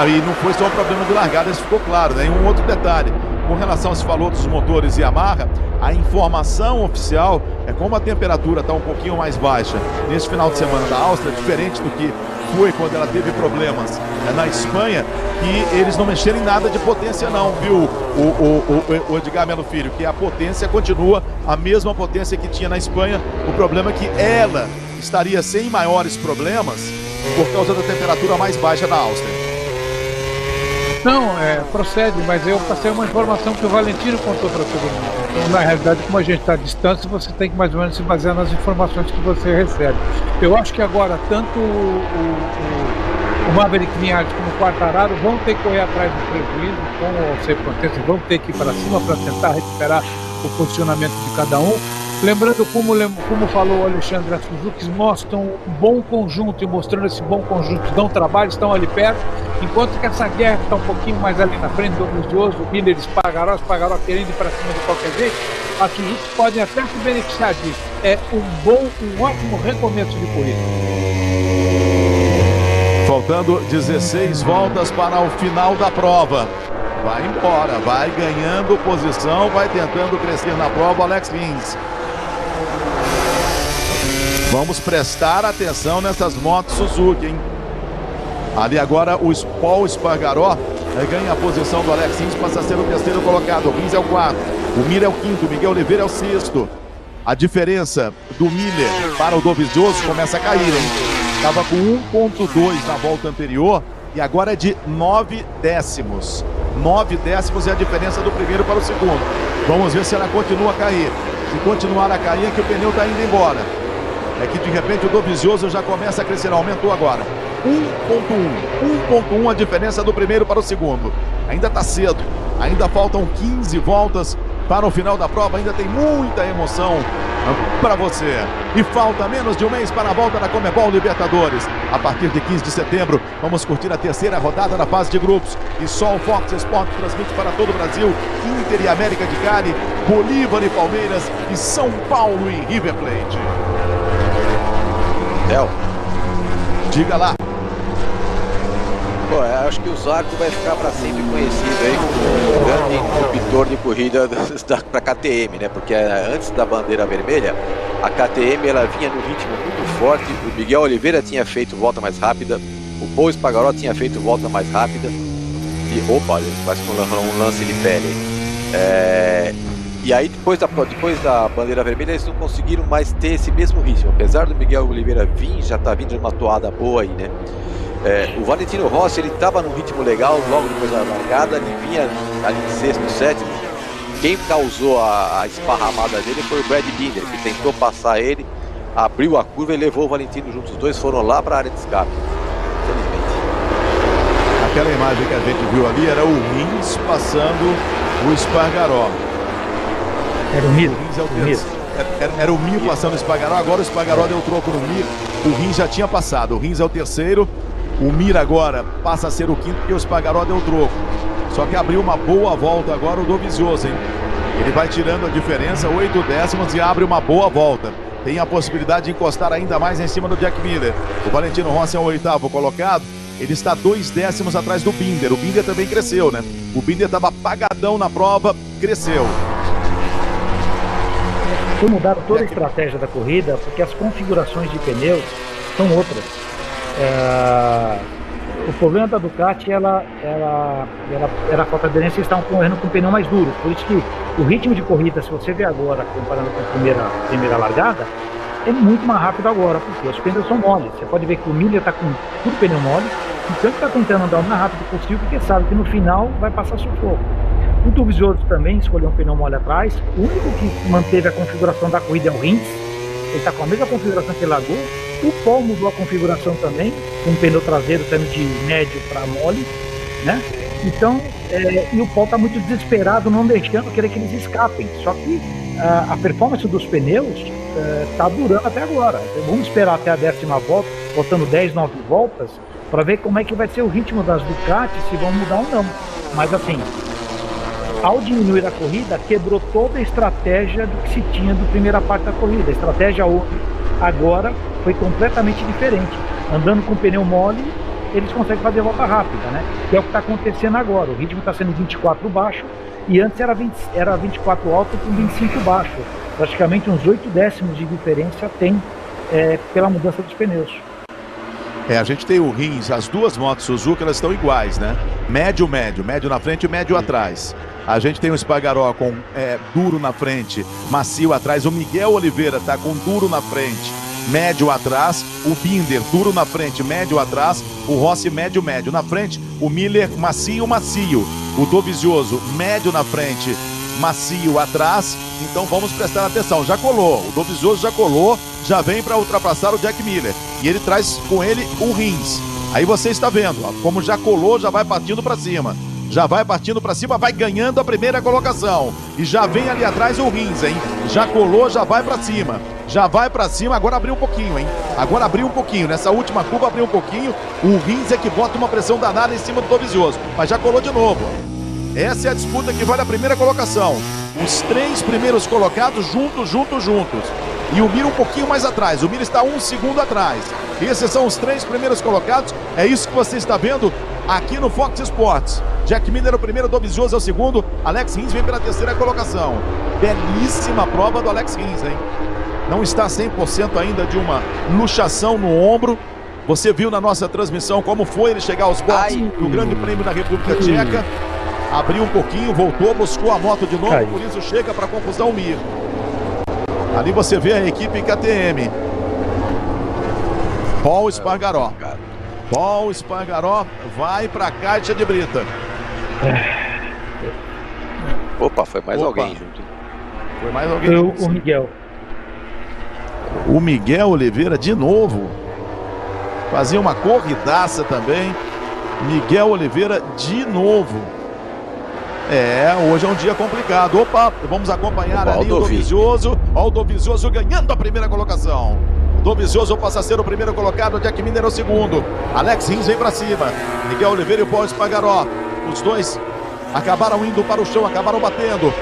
E não foi só um problema de largada, isso ficou claro, né? E um outro detalhe, com relação aos valores dos motores Yamaha, a informação oficial é como a temperatura está um pouquinho mais baixa nesse final de semana da Áustria, diferente do que foi quando ela teve problemas na Espanha, que eles não mexeram em nada de potência não, viu, o Edgar Melo Filho, que a potência continua a mesma potência que tinha na Espanha. O problema é que ela estaria sem maiores problemas por causa da temperatura mais baixa da Áustria. Não, procede, mas eu passei uma informação que o Valentino contou para todo mundo. Então, na realidade, como a gente está à distância, você tem que mais ou menos se basear nas informações que você recebe. Eu acho que agora, tanto o Maverick Vinhares como o Quartararo vão ter que correr atrás do prejuízo, com ser potência, vão ter que ir para cima para tentar recuperar o posicionamento de cada um. Lembrando, como falou o Alexandre, as Suzuki mostram um bom conjunto, e mostrando esse bom conjunto, dão trabalho, estão ali perto, enquanto que essa guerra está um pouquinho mais ali na frente do Dovizioso, o Miller Espargaró querendo ir para cima de qualquer jeito, as Suzuki podem até se beneficiar disso. É um ótimo recomeço de corrida. Faltando 16 voltas para o final da prova. Vai embora, vai ganhando posição, vai tentando crescer na prova, Alex Rins. Vamos prestar atenção nessas motos Suzuki, hein? Ali agora o Paul Espargaró ganha a posição do Alex Rins, passa a ser o terceiro colocado. O Rins é o quarto, o Mir é o quinto, o Miguel Oliveira é o sexto. A diferença do Miller para o Dovizioso começa a cair, hein? Estava com 1,2 na volta anterior e agora é de 9 décimos. 9 décimos é a diferença do primeiro para o segundo. Vamos ver se ela continua a cair. Se continuar a cair é que o pneu está indo embora. É que de repente o Dovizioso já começa a crescer, aumentou agora. 1,1 a diferença do primeiro para o segundo. Ainda está cedo, ainda faltam 15 voltas para o final da prova, ainda tem muita emoção para você. E falta menos de um mês para a volta da Conmebol Libertadores. A partir de 15 de setembro, vamos curtir a terceira rodada da fase de grupos. E só o Fox Sports transmite para todo o Brasil, Inter e América de Cali, Bolívar e Palmeiras e São Paulo e River Plate. Diga lá. Pô, acho que o Zarco vai ficar para sempre conhecido aí como um grande interruptor de corrida para a KTM, né? Porque antes da bandeira vermelha, a KTM ela vinha num ritmo muito forte. O Miguel Oliveira tinha feito volta mais rápida, o Paul Espargaró tinha feito volta mais rápida. E opa, quase um lance de pele. E aí depois da bandeira vermelha eles não conseguiram mais ter esse mesmo ritmo. Apesar do Miguel Oliveira já tá vindo de uma toada boa aí, né? O Valentino Rossi, ele estava num ritmo legal logo depois da largada, ele vinha ali em sexto, sétimo. Quem causou a esparramada dele foi o Brad Binder, que tentou passar ele, abriu a curva e levou o Valentino juntos. Os dois foram lá para a área de escape, infelizmente. Aquela imagem que a gente viu ali era o Rins passando o Espargaró. Era o Mir. Era o Mir passando o Espargaró, agora o Espargaró deu troco no Mir. O Rins já tinha passado, o Rins é o terceiro. O Mir agora passa a ser o quinto porque o Espargaró deu troco. Só que abriu uma boa volta agora o Dovizioso, hein? Ele vai tirando a diferença, 8 décimos e abre uma boa volta. Tem a possibilidade de encostar ainda mais em cima do Jack Miller. O Valentino Rossi é o oitavo colocado. Ele está 2 décimos atrás do Binder. O Binder também cresceu, né? O Binder estava apagadão na prova, cresceu. Foi mudar toda a estratégia da corrida porque as configurações de pneus são outras. O problema da Ducati era a falta de aderência, eles estavam correndo com um pneu mais duro. Por isso que o ritmo de corrida, se você ver agora, comparando com a primeira largada, é muito mais rápido agora, porque os pneus são moles. Você pode ver que o Miller está com tudo pneu mole, então ele está tentando andar o mais rápido possível, porque sabe que no final vai passar sufoco. O Dovizioso também escolheu um pneu mole atrás. O único que manteve a configuração da corrida é o Rins. Ele está com a mesma configuração que ele largou. O Paul mudou a configuração também, com o pneu traseiro saindo de médio para mole, né? Então, e o Paul está muito desesperado, não deixando querer que eles escapem. Só que a performance dos pneus está durando até agora. Então, vamos esperar até a 10ª volta, faltando 10, 9 voltas, para ver como é que vai ser o ritmo das Ducati, se vão mudar ou não. Mas assim, ao diminuir a corrida, quebrou toda a estratégia do que se tinha da primeira parte da corrida. A estratégia agora foi completamente diferente. Andando com pneu mole, eles conseguem fazer volta rápida, né? Que é o que está acontecendo agora. O ritmo está sendo 24 baixo e antes era 24 alto com 25 baixo. Praticamente uns 8 décimos de diferença tem pela mudança dos pneus. A gente tem o Rins, as duas motos Suzuka, elas estão iguais, né? Médio na frente e médio atrás. A gente tem o Espargaró com duro na frente, macio atrás. O Miguel Oliveira está com duro na frente, médio atrás. O Binder, duro na frente, médio atrás. O Rossi, médio na frente. O Miller, macio. O Dovizioso, médio na frente, macio atrás. Então vamos prestar atenção. Já colou, o Dovizioso já colou, já vem para ultrapassar o Jack Miller. E ele traz com ele o Rins. Aí você está vendo, ó, como já colou, já vai partindo para cima. Vai ganhando a primeira colocação. E já vem ali atrás o Rins, hein? Já colou, já vai pra cima. Agora abriu um pouquinho, hein? Nessa última curva abriu um pouquinho. O Rins é que bota uma pressão danada em cima do Dovizioso. Mas já colou de novo. Essa é a disputa que vale a primeira colocação. Os 3 primeiros colocados juntos. E o Mir um pouquinho mais atrás. O Mir está 1 segundo atrás. Esses são os 3 primeiros colocados. É isso que você está vendo aqui no Fox Sports. Jack Miller é o primeiro, Dovizioso é o segundo. Alex Rins vem pela terceira colocação. Belíssima prova do Alex Rins, hein? Não está 100% ainda de uma luxação no ombro. Você viu na nossa transmissão como foi ele chegar aos boxes do Grande Prêmio da República Tcheca. Abriu um pouquinho, voltou, buscou a moto de novo, por isso chega para confusão o Mir. Ali você vê a equipe KTM. Paul Espargaró. Paul Espargaró vai para a caixa de brita. Opa, foi mais alguém junto. Foi mais alguém. O Miguel. O Miguel Oliveira de novo. Fazia uma corridaça também. Miguel Oliveira de novo. Hoje é um dia complicado. Opa, vamos acompanhar ali o Dovizioso. Olha o Dovizioso ganhando a primeira colocação. Dovizioso passa a ser o primeiro colocado, Jack Miller é o segundo. Alex Rins vem pra cima. Miguel Oliveira e o Paul Espargaró. Os dois acabaram indo para o chão, acabaram batendo.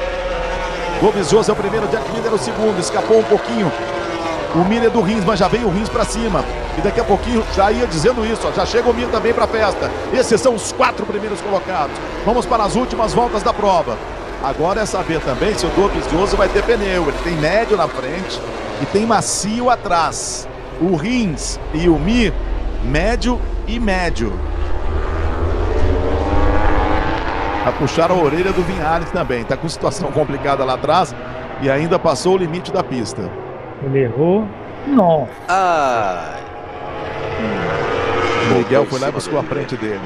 Dovizioso é o primeiro, Jack Miller é o segundo. Escapou um pouquinho o Miller do Rins, mas já vem o Rins pra cima. E daqui a pouquinho já ia dizendo isso, ó, já chega o Mir também pra festa. Esses são os 4 primeiros colocados. Vamos para as últimas voltas da prova. Agora é saber também se o Dovizioso vai ter pneu. Ele tem médio na frente e tem macio atrás. O Rins e o Mir, médio e médio. A puxar a orelha do Vinhales também. Tá com situação complicada lá atrás e ainda passou o limite da pista. Ele errou. Nossa. O Miguel foi lá e buscou a frente dele.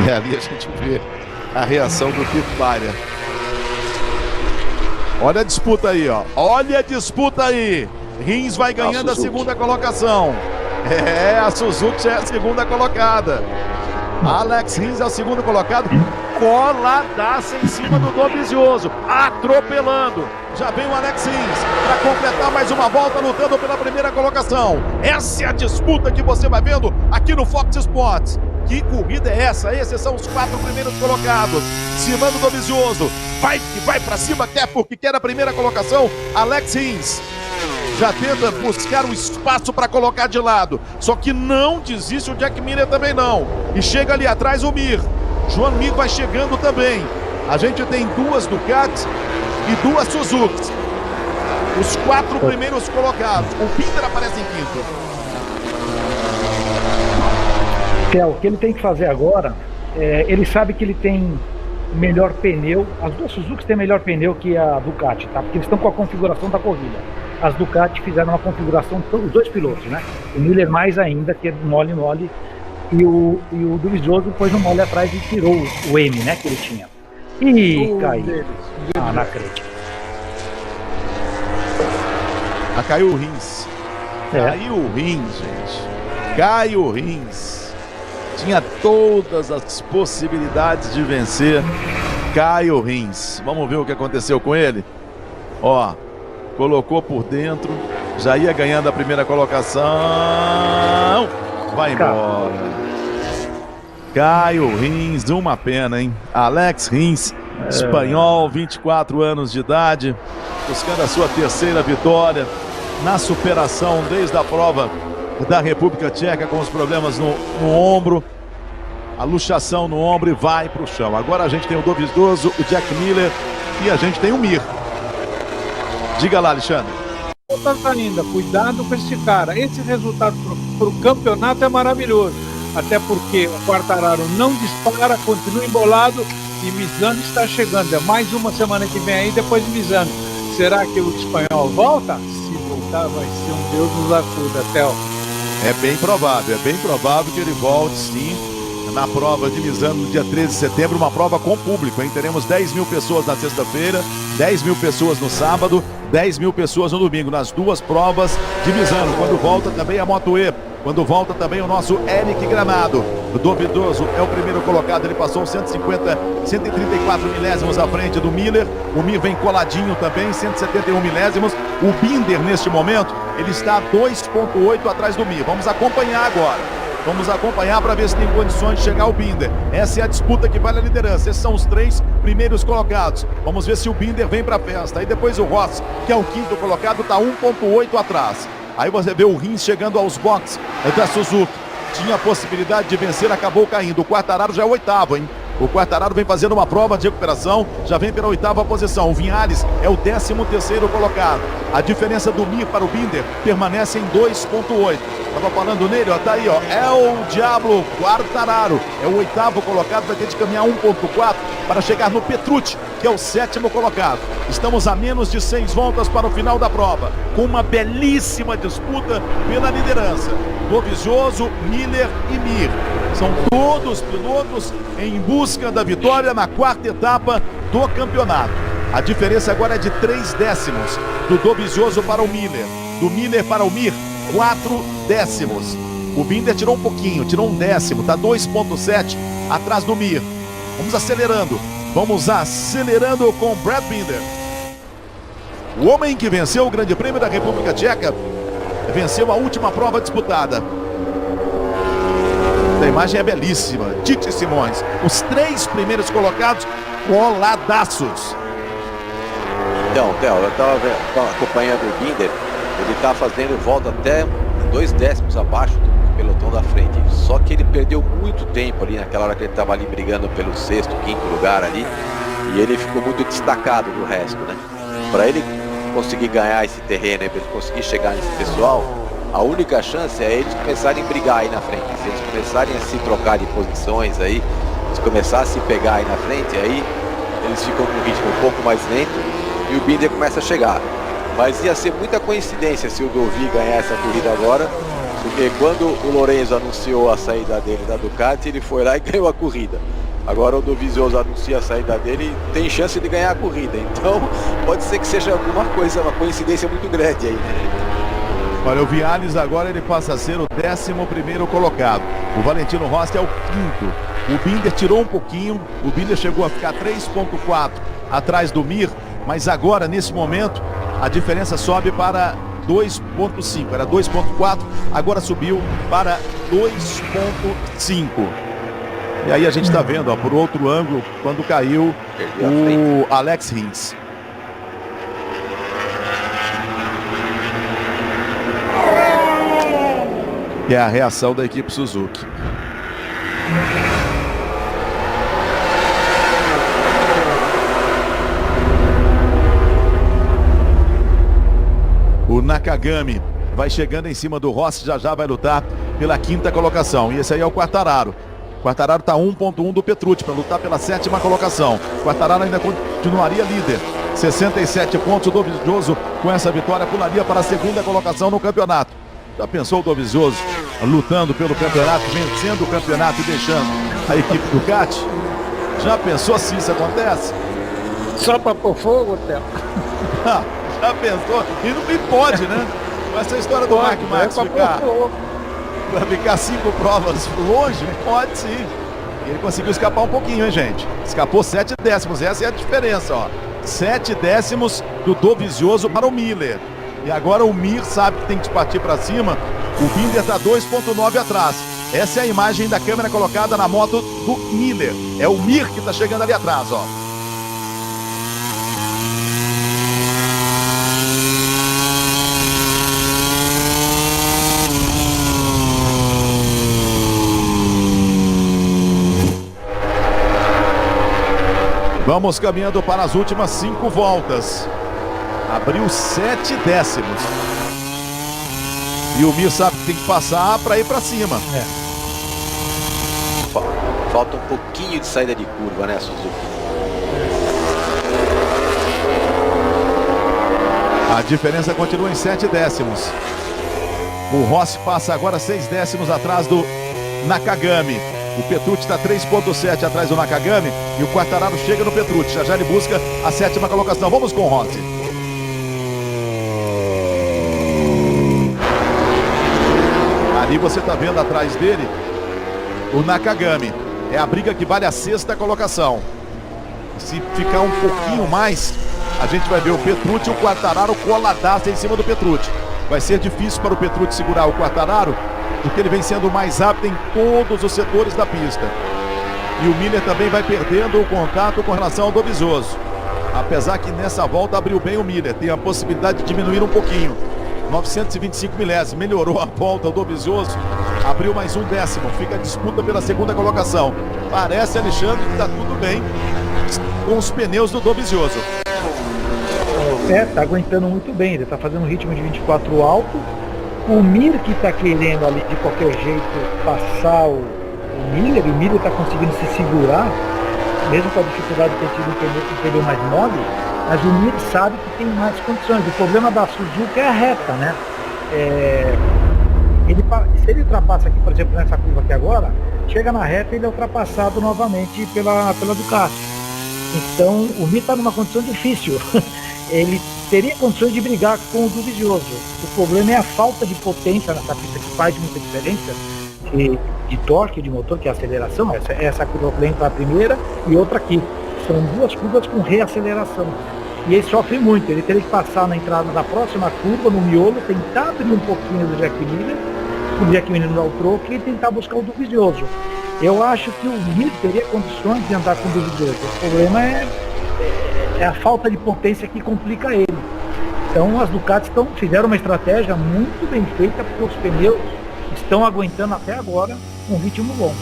E ali a gente vê a reação do Tito Baia. Olha a disputa aí, ó. Olha a disputa aí. Rins vai ganhando a segunda colocação. A Suzuki é a segunda colocada. Alex Rins é o segundo colocado. Coladaça em cima do Dovizioso. Atropelando. Já vem o Alex Rins para completar mais uma volta lutando pela primeira colocação. Essa é a disputa que você vai vendo aqui no Fox Sports. Que corrida é essa? Esses são os 4 primeiros colocados. Simando Dovizioso. Vai para cima, quer porque quer a primeira colocação. Alex Rins já tenta buscar um espaço para colocar de lado. Só que não desiste o Jack Miller também não. E chega ali atrás o Mir. João Mir vai chegando também. A gente tem 2 Ducati e 2 Suzuki. Os 4 primeiros colocados. O Binder aparece em quinto. O que ele tem que fazer agora, ele sabe que ele tem melhor pneu. As 2 Suzuki têm melhor pneu que a Ducati, tá? Porque eles estão com a configuração da corrida. As Ducati fizeram uma configuração, os 2 pilotos, né? O Miller mais ainda, que é mole. E o Dovizioso pôs um mole atrás e tirou o M, né? Que ele tinha. E caiu. Não acredito. Caiu o Rins. Caiu o Rins, gente. Caiu o Rins. Tinha todas as possibilidades de vencer. Caio Rins. Vamos ver o que aconteceu com ele. Ó, colocou por dentro. Já ia ganhando a primeira colocação. Vai embora. Caio Rins, uma pena, hein? Alex Rins, espanhol, 24 anos de idade, buscando a sua terceira vitória na superação desde a prova da República Tcheca, com os problemas no ombro, a luxação no ombro, e vai para o chão. Agora a gente tem o Dovizioso, o Jack Miller e a gente tem o Mir. Diga lá, Alexandre. Ainda, cuidado com esse cara. Esse resultado para o campeonato é maravilhoso. Até porque o Quartararo não dispara, continua embolado e Misano está chegando. É mais uma semana que vem aí, depois de Misano. Será que o espanhol volta? Se voltar, vai ser um Deus nos acuda, Theo. É bem provável que ele volte, sim, na prova de Misano no dia 13 de setembro, uma prova com público, hein? Teremos 10 mil pessoas na sexta-feira, 10 mil pessoas no sábado, 10 mil pessoas no domingo, nas 2 provas de Misano. Quando volta também a Moto E, quando volta também o nosso Eric Granado. O Dovizioso é o primeiro colocado, ele passou 134 milésimos à frente do Miller. O Mir vem coladinho também, 171 milésimos. O Binder, neste momento, ele está a 2,8 atrás do Mir. Vamos acompanhar agora. Vamos acompanhar para ver se tem condições de chegar ao Binder. Essa é a disputa que vale a liderança. Esses são os 3 primeiros colocados. Vamos ver se o Binder vem para a festa. Aí depois o Ross, que é o 5º colocado, está 1,8 atrás. Aí você vê o Rins chegando aos boxes da Suzuki. Tinha a possibilidade de vencer, acabou caindo. O Quartararo já é o 8º, hein? O Quartararo vem fazendo uma prova de recuperação, já vem pela 8ª posição. O Vinhales é o 13º colocado. A diferença do Mir para o Binder permanece em 2,8. Tava falando nele, ó, tá aí, ó, é o Diablo Quartararo, é o 8º colocado, vai ter de caminhar 1,4 para chegar no Petrucci, que é o 7º colocado. Estamos a menos de 6 voltas para o final da prova, com uma belíssima disputa pela liderança. Dovizioso, Miller e Mir. São todos pilotos em busca da vitória na 4ª etapa do campeonato. A diferença agora é de 3 décimos, do Dovizioso para o Miller, do Miller para o Mir, 4 décimos. O Binder tirou um pouquinho, tirou 1 décimo, tá 2,7 atrás do Mir. Vamos acelerando com Brad Binder. O homem que venceu o Grande Prêmio da República Tcheca, venceu a última prova disputada. A imagem é belíssima. Tite Simões, os 3 primeiros colocados coladaços. Então, Theo, eu estava acompanhando o Binder, ele está fazendo volta até 2 décimos abaixo do pelotão da frente. Só que ele perdeu muito tempo ali naquela hora que ele estava ali brigando pelo 6º, 5º lugar ali. E ele ficou muito destacado do resto, né? Para ele conseguir ganhar esse terreno, para ele conseguir chegar nesse pessoal, a única chance é eles começarem a brigar aí na frente. Se eles começarem a se trocar de posições aí, se começar a se pegar aí na frente, aí eles ficam com um ritmo um pouco mais lento e o Binder começa a chegar. Mas ia ser muita coincidência se o Dovi ganhar essa corrida agora, porque quando o Lorenzo anunciou a saída dele da Ducati, ele foi lá e ganhou a corrida. Agora o Dovizioso anuncia a saída dele e tem chance de ganhar a corrida. Então pode ser que seja alguma coisa, uma coincidência muito grande aí, né? Olha, o Vinhales agora ele passa a ser o 11º colocado. O Valentino Rossi é o 5º. O Binder tirou um pouquinho. O Binder chegou a ficar 3,4 atrás do Mir. Mas agora, nesse momento, a diferença sobe para 2,5. Era 2,4, agora subiu para 2,5. E aí a gente está vendo, ó, por outro ângulo, quando caiu o Alex Rins. Que é a reação da equipe Suzuki. O Nakagami vai chegando em cima do Rossi, já vai lutar pela 5ª colocação. E esse aí é o Quartararo. O Quartararo está 1,1 do Petrucci para lutar pela 7ª colocação. O Quartararo ainda continuaria líder. 67 pontos. O Dovizioso, com essa vitória, pularia para a 2ª colocação no campeonato. Já pensou o Dovizioso lutando pelo campeonato, vencendo o campeonato e deixando a equipe Ducati? Já pensou se isso acontece? Só para pôr fogo, Theo? Já pensou? E não pode, né? Com essa história do Mark Marques ficar 5 provas longe, pode sim. E ele conseguiu escapar um pouquinho, hein, gente? Escapou 7 décimos, essa é a diferença, ó. 7 décimos do Dovizioso para o Miller. E agora o Mir sabe que tem que partir para cima. O Binder está 2,9 atrás. Essa é a imagem da câmera colocada na moto do Miller. É o Mir que está chegando ali atrás, ó. Vamos caminhando para as últimas 5 voltas. Abriu 7 décimos. E o Mir sabe que tem que passar para ir para cima. Falta um pouquinho de saída de curva, né, Suzuki? A diferença continua em 7 décimos. O Rossi passa agora 6 décimos atrás do Nakagami. O Petrucci está 3,7 atrás do Nakagami. E o Quartararo chega no Petrucci. Já ele busca a 7ª colocação. Vamos com o Rossi. Ali você está vendo atrás dele o Nakagami. É a briga que vale a 6ª colocação. Se ficar um pouquinho mais, a gente vai ver o Petrucci e o Quartararo coladaço em cima do Petrucci. Vai ser difícil para o Petrucci segurar o Quartararo, porque ele vem sendo mais rápido em todos os setores da pista. E o Miller também vai perdendo o contato com relação ao Dovizioso. Apesar que nessa volta abriu bem o Miller, tem a possibilidade de diminuir um pouquinho. 925 milésimos, melhorou a volta do Dovizioso. abriu mais um décimo, fica a disputa pela segunda colocação. Parece, Alexandre, que está tudo bem com os pneus do Dovizioso. Tá aguentando muito bem, ele tá fazendo um ritmo de 24 alto. O Mir que tá querendo ali de qualquer jeito passar o Miller, e o Miller tá conseguindo se segurar, mesmo com a dificuldade de ter tido um pneu mais mole, mas o Mir sabe que tem mais condições. O problema da Suzuka é a reta, né? Se ele ultrapassa aqui, por exemplo, nessa curva aqui agora, chega na reta e ele é ultrapassado novamente pela Ducati. Então o Mir está numa condição difícil. Ele teria condições de brigar com o Dovizioso. O problema é a falta de potência nessa pista, que faz muita diferença de torque de motor, que é a aceleração. Essa curva que entra a primeira e outra aqui. São duas curvas com reaceleração. E ele sofre muito. Ele teria que passar na entrada da próxima curva, no miolo, tentar abrir um pouquinho do Jack Miller, o Jack Miller não dá o troco, e tentar buscar o Dovizioso. Eu acho que o Mir teria condições de andar com o Dovizioso. O problema é a falta de potência que complica ele. Então as Ducatis fizeram uma estratégia muito bem feita, porque os pneus estão aguentando até agora um ritmo bom.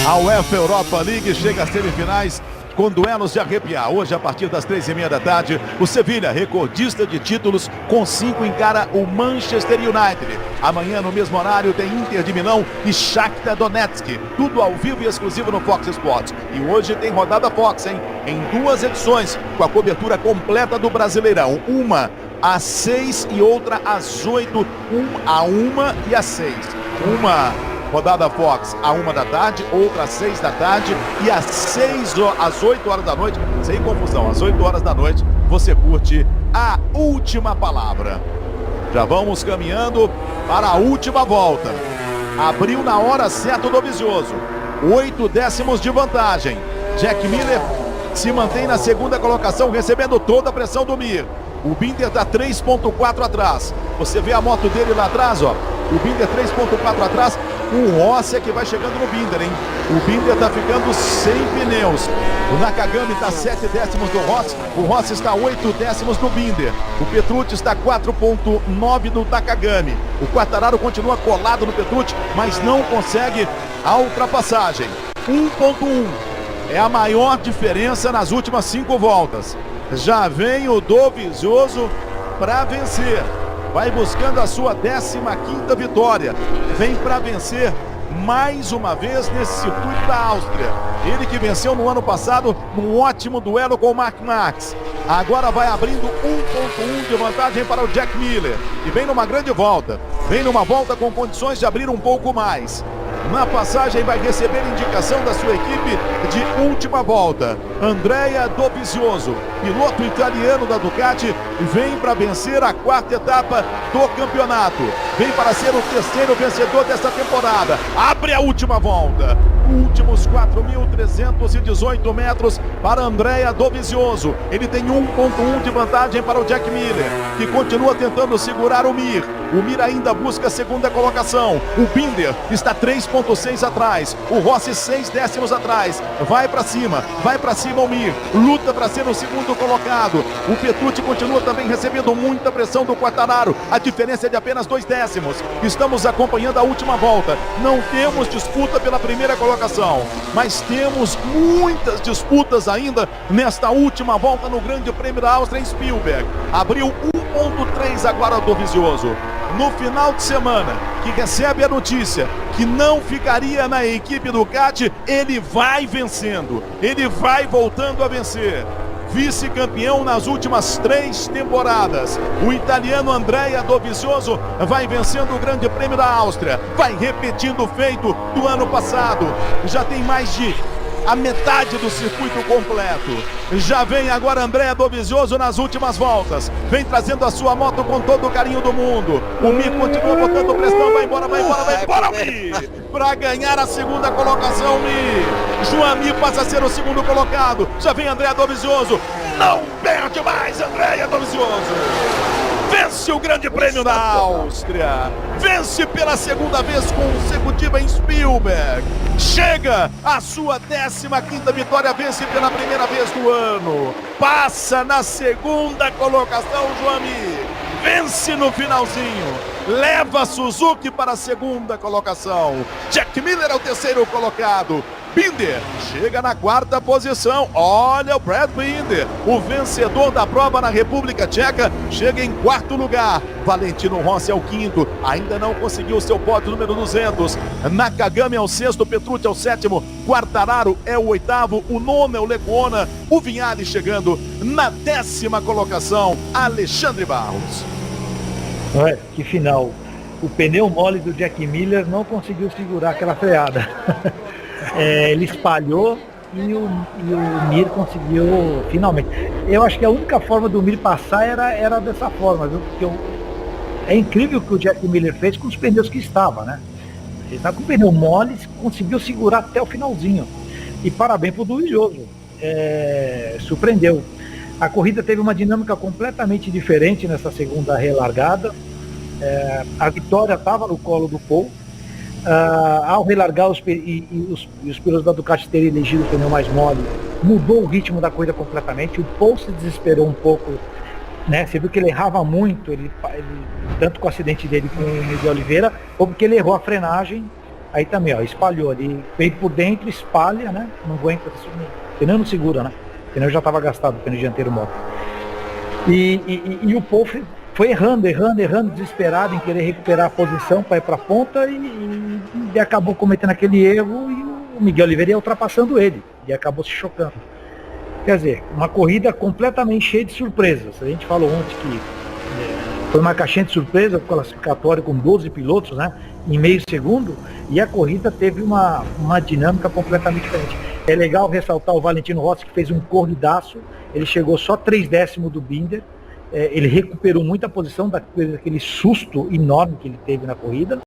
A UEFA Europa League chega às semifinais com duelos de arrepiar. Hoje, a partir das 3h30 da tarde, o Sevilha, recordista de títulos, com 5 encara o Manchester United. Amanhã, no mesmo horário, tem Inter de Milão e Shakhtar Donetsk. Tudo ao vivo e exclusivo no Fox Sports. E hoje tem rodada Fox, hein? Em 2 edições, com a cobertura completa do Brasileirão. Uma às 6 e outra às 8. A 1 e às 6. Uma rodada Fox à 1 da tarde, outra às 6 da tarde e às 8 horas da noite, sem confusão, às 8 horas da noite, você curte a última palavra. Já vamos caminhando para a última volta. Abriu na hora certa o Dovizioso, 8 décimos de vantagem. Jack Miller se mantém na segunda colocação, recebendo toda a pressão do Mir. O Binder está 3,4 atrás. Você vê a moto dele lá atrás, ó. O Binder 3,4 atrás. O Rossi é que vai chegando no Binder, hein? O Binder está ficando sem pneus. O Nakagami está 7 décimos do Rossi. O Rossi está 8 décimos do Binder. O Petrucci está 4,9 do Nakagami. O Quartararo continua colado no Petrucci, mas não consegue a ultrapassagem. 1,1 é a maior diferença nas últimas 5 voltas. Já vem o Dovizioso para vencer. Vai buscando a sua 15ª vitória. Vem para vencer mais uma vez nesse circuito da Áustria. Ele que venceu no ano passado num ótimo duelo com o Mark Marques. Agora vai abrindo 1,1 de vantagem para o Jack Miller. E vem numa grande volta. Vem numa volta com condições de abrir um pouco mais. Na passagem vai receber indicação da sua equipe de última volta. Andrea Dovizioso, piloto italiano da Ducati, vem para vencer a 4ª etapa do campeonato. Vem para ser o 3º vencedor desta temporada. Abre a última volta. Últimos 4.318 metros para Andrea Dovizioso. Ele tem 1,1 de vantagem para o Jack Miller, que continua tentando segurar o Mir. O Mir ainda busca a segunda colocação. O Binder está 3,6 atrás. O Rossi 6 décimos atrás. Vai para cima o Mir. Luta para ser o segundo colocado. O Petrucci continua também recebendo muita pressão do Quartararo. A diferença é de apenas 2 décimos. Estamos acompanhando a última volta. Não temos disputa pela primeira colocação, mas temos muitas disputas ainda nesta última volta no Grande Prêmio da Áustria em Spielberg. Abriu 1,3 agora o Dovizioso. No final de semana, que recebe a notícia que não ficaria na equipe Ducati, ele vai vencendo, ele vai voltando a vencer. Vice-campeão nas últimas 3 temporadas. O italiano Andrea Dovizioso vai vencendo o Grande Prêmio da Áustria, vai repetindo o feito do ano passado. Já tem mais de a metade do circuito completo. Já vem agora Andrea Dovizioso nas últimas voltas. Vem trazendo a sua moto com todo o carinho do mundo. O Mir continua botando pressão. Vai embora, Mir! Para ganhar a segunda colocação, Mir. Joan Mir passa a ser o segundo colocado. Já vem Andrea Dovizioso. Não perde mais, Andrea Dovizioso. Vence o Grande Prêmio da Áustria. Vence pela segunda vez consecutiva em Spielberg. Chega a sua 15ª vitória. Vence pela primeira vez do ano. Passa na segunda colocação, Joan Mir. vence no finalzinho, leva Suzuki para a segunda colocação. Jack Miller é o terceiro colocado. Binder chega na quarta posição. Olha o Brad Binder, o vencedor da prova na República Tcheca, chega em quarto lugar. Valentino Rossi é o quinto, ainda não conseguiu seu pódio número 200. Nakagami é o sexto, Petrucci é o sétimo, Quartararo é o oitavo, o nono é o Lecuona, o Vinhales chegando na 10ª colocação, Alexandre Barros. Olha, que final. O pneu mole do Jack Miller não conseguiu segurar aquela freada. Ele espalhou e o Mir conseguiu finalmente. Eu acho que a única forma do Mir passar era dessa forma, viu? Porque é incrível o que o Jack Miller fez com os pneus que estava, né? Ele estava com o pneu mole, conseguiu segurar até o finalzinho. E parabéns para o Dovizioso. Surpreendeu. A corrida teve uma dinâmica completamente diferente nessa segunda relargada. A vitória estava no colo do Paul. Ao relargar os pilotos da Ducati terem elegido o pneu mais mole, mudou o ritmo da corrida completamente. O Paul se desesperou um pouco, né? Você viu que ele errava muito, ele tanto com o acidente dele com o Miguel Oliveira, ou porque ele errou a frenagem. Aí também, ó, espalhou ali, veio por dentro, espalha, né? Não aguenta, o pneu não segura, né? O pneu já estava gastado, o pneu dianteiro moto. E o Paul foi errando, desesperado em querer recuperar a posição para ir para a ponta e acabou cometendo aquele erro e o Miguel Oliveira ia ultrapassando ele e acabou se chocando. Quer dizer, uma corrida completamente cheia de surpresas. A gente falou ontem que foi uma caixinha de surpresa, classificatório com 12 pilotos, né, em meio segundo, e a corrida teve uma dinâmica completamente diferente. É legal ressaltar o Valentino Rossi, que fez um corridaço, ele chegou só 3/10 do Binder. Ele recuperou muita posição daquele susto enorme que ele teve na corrida.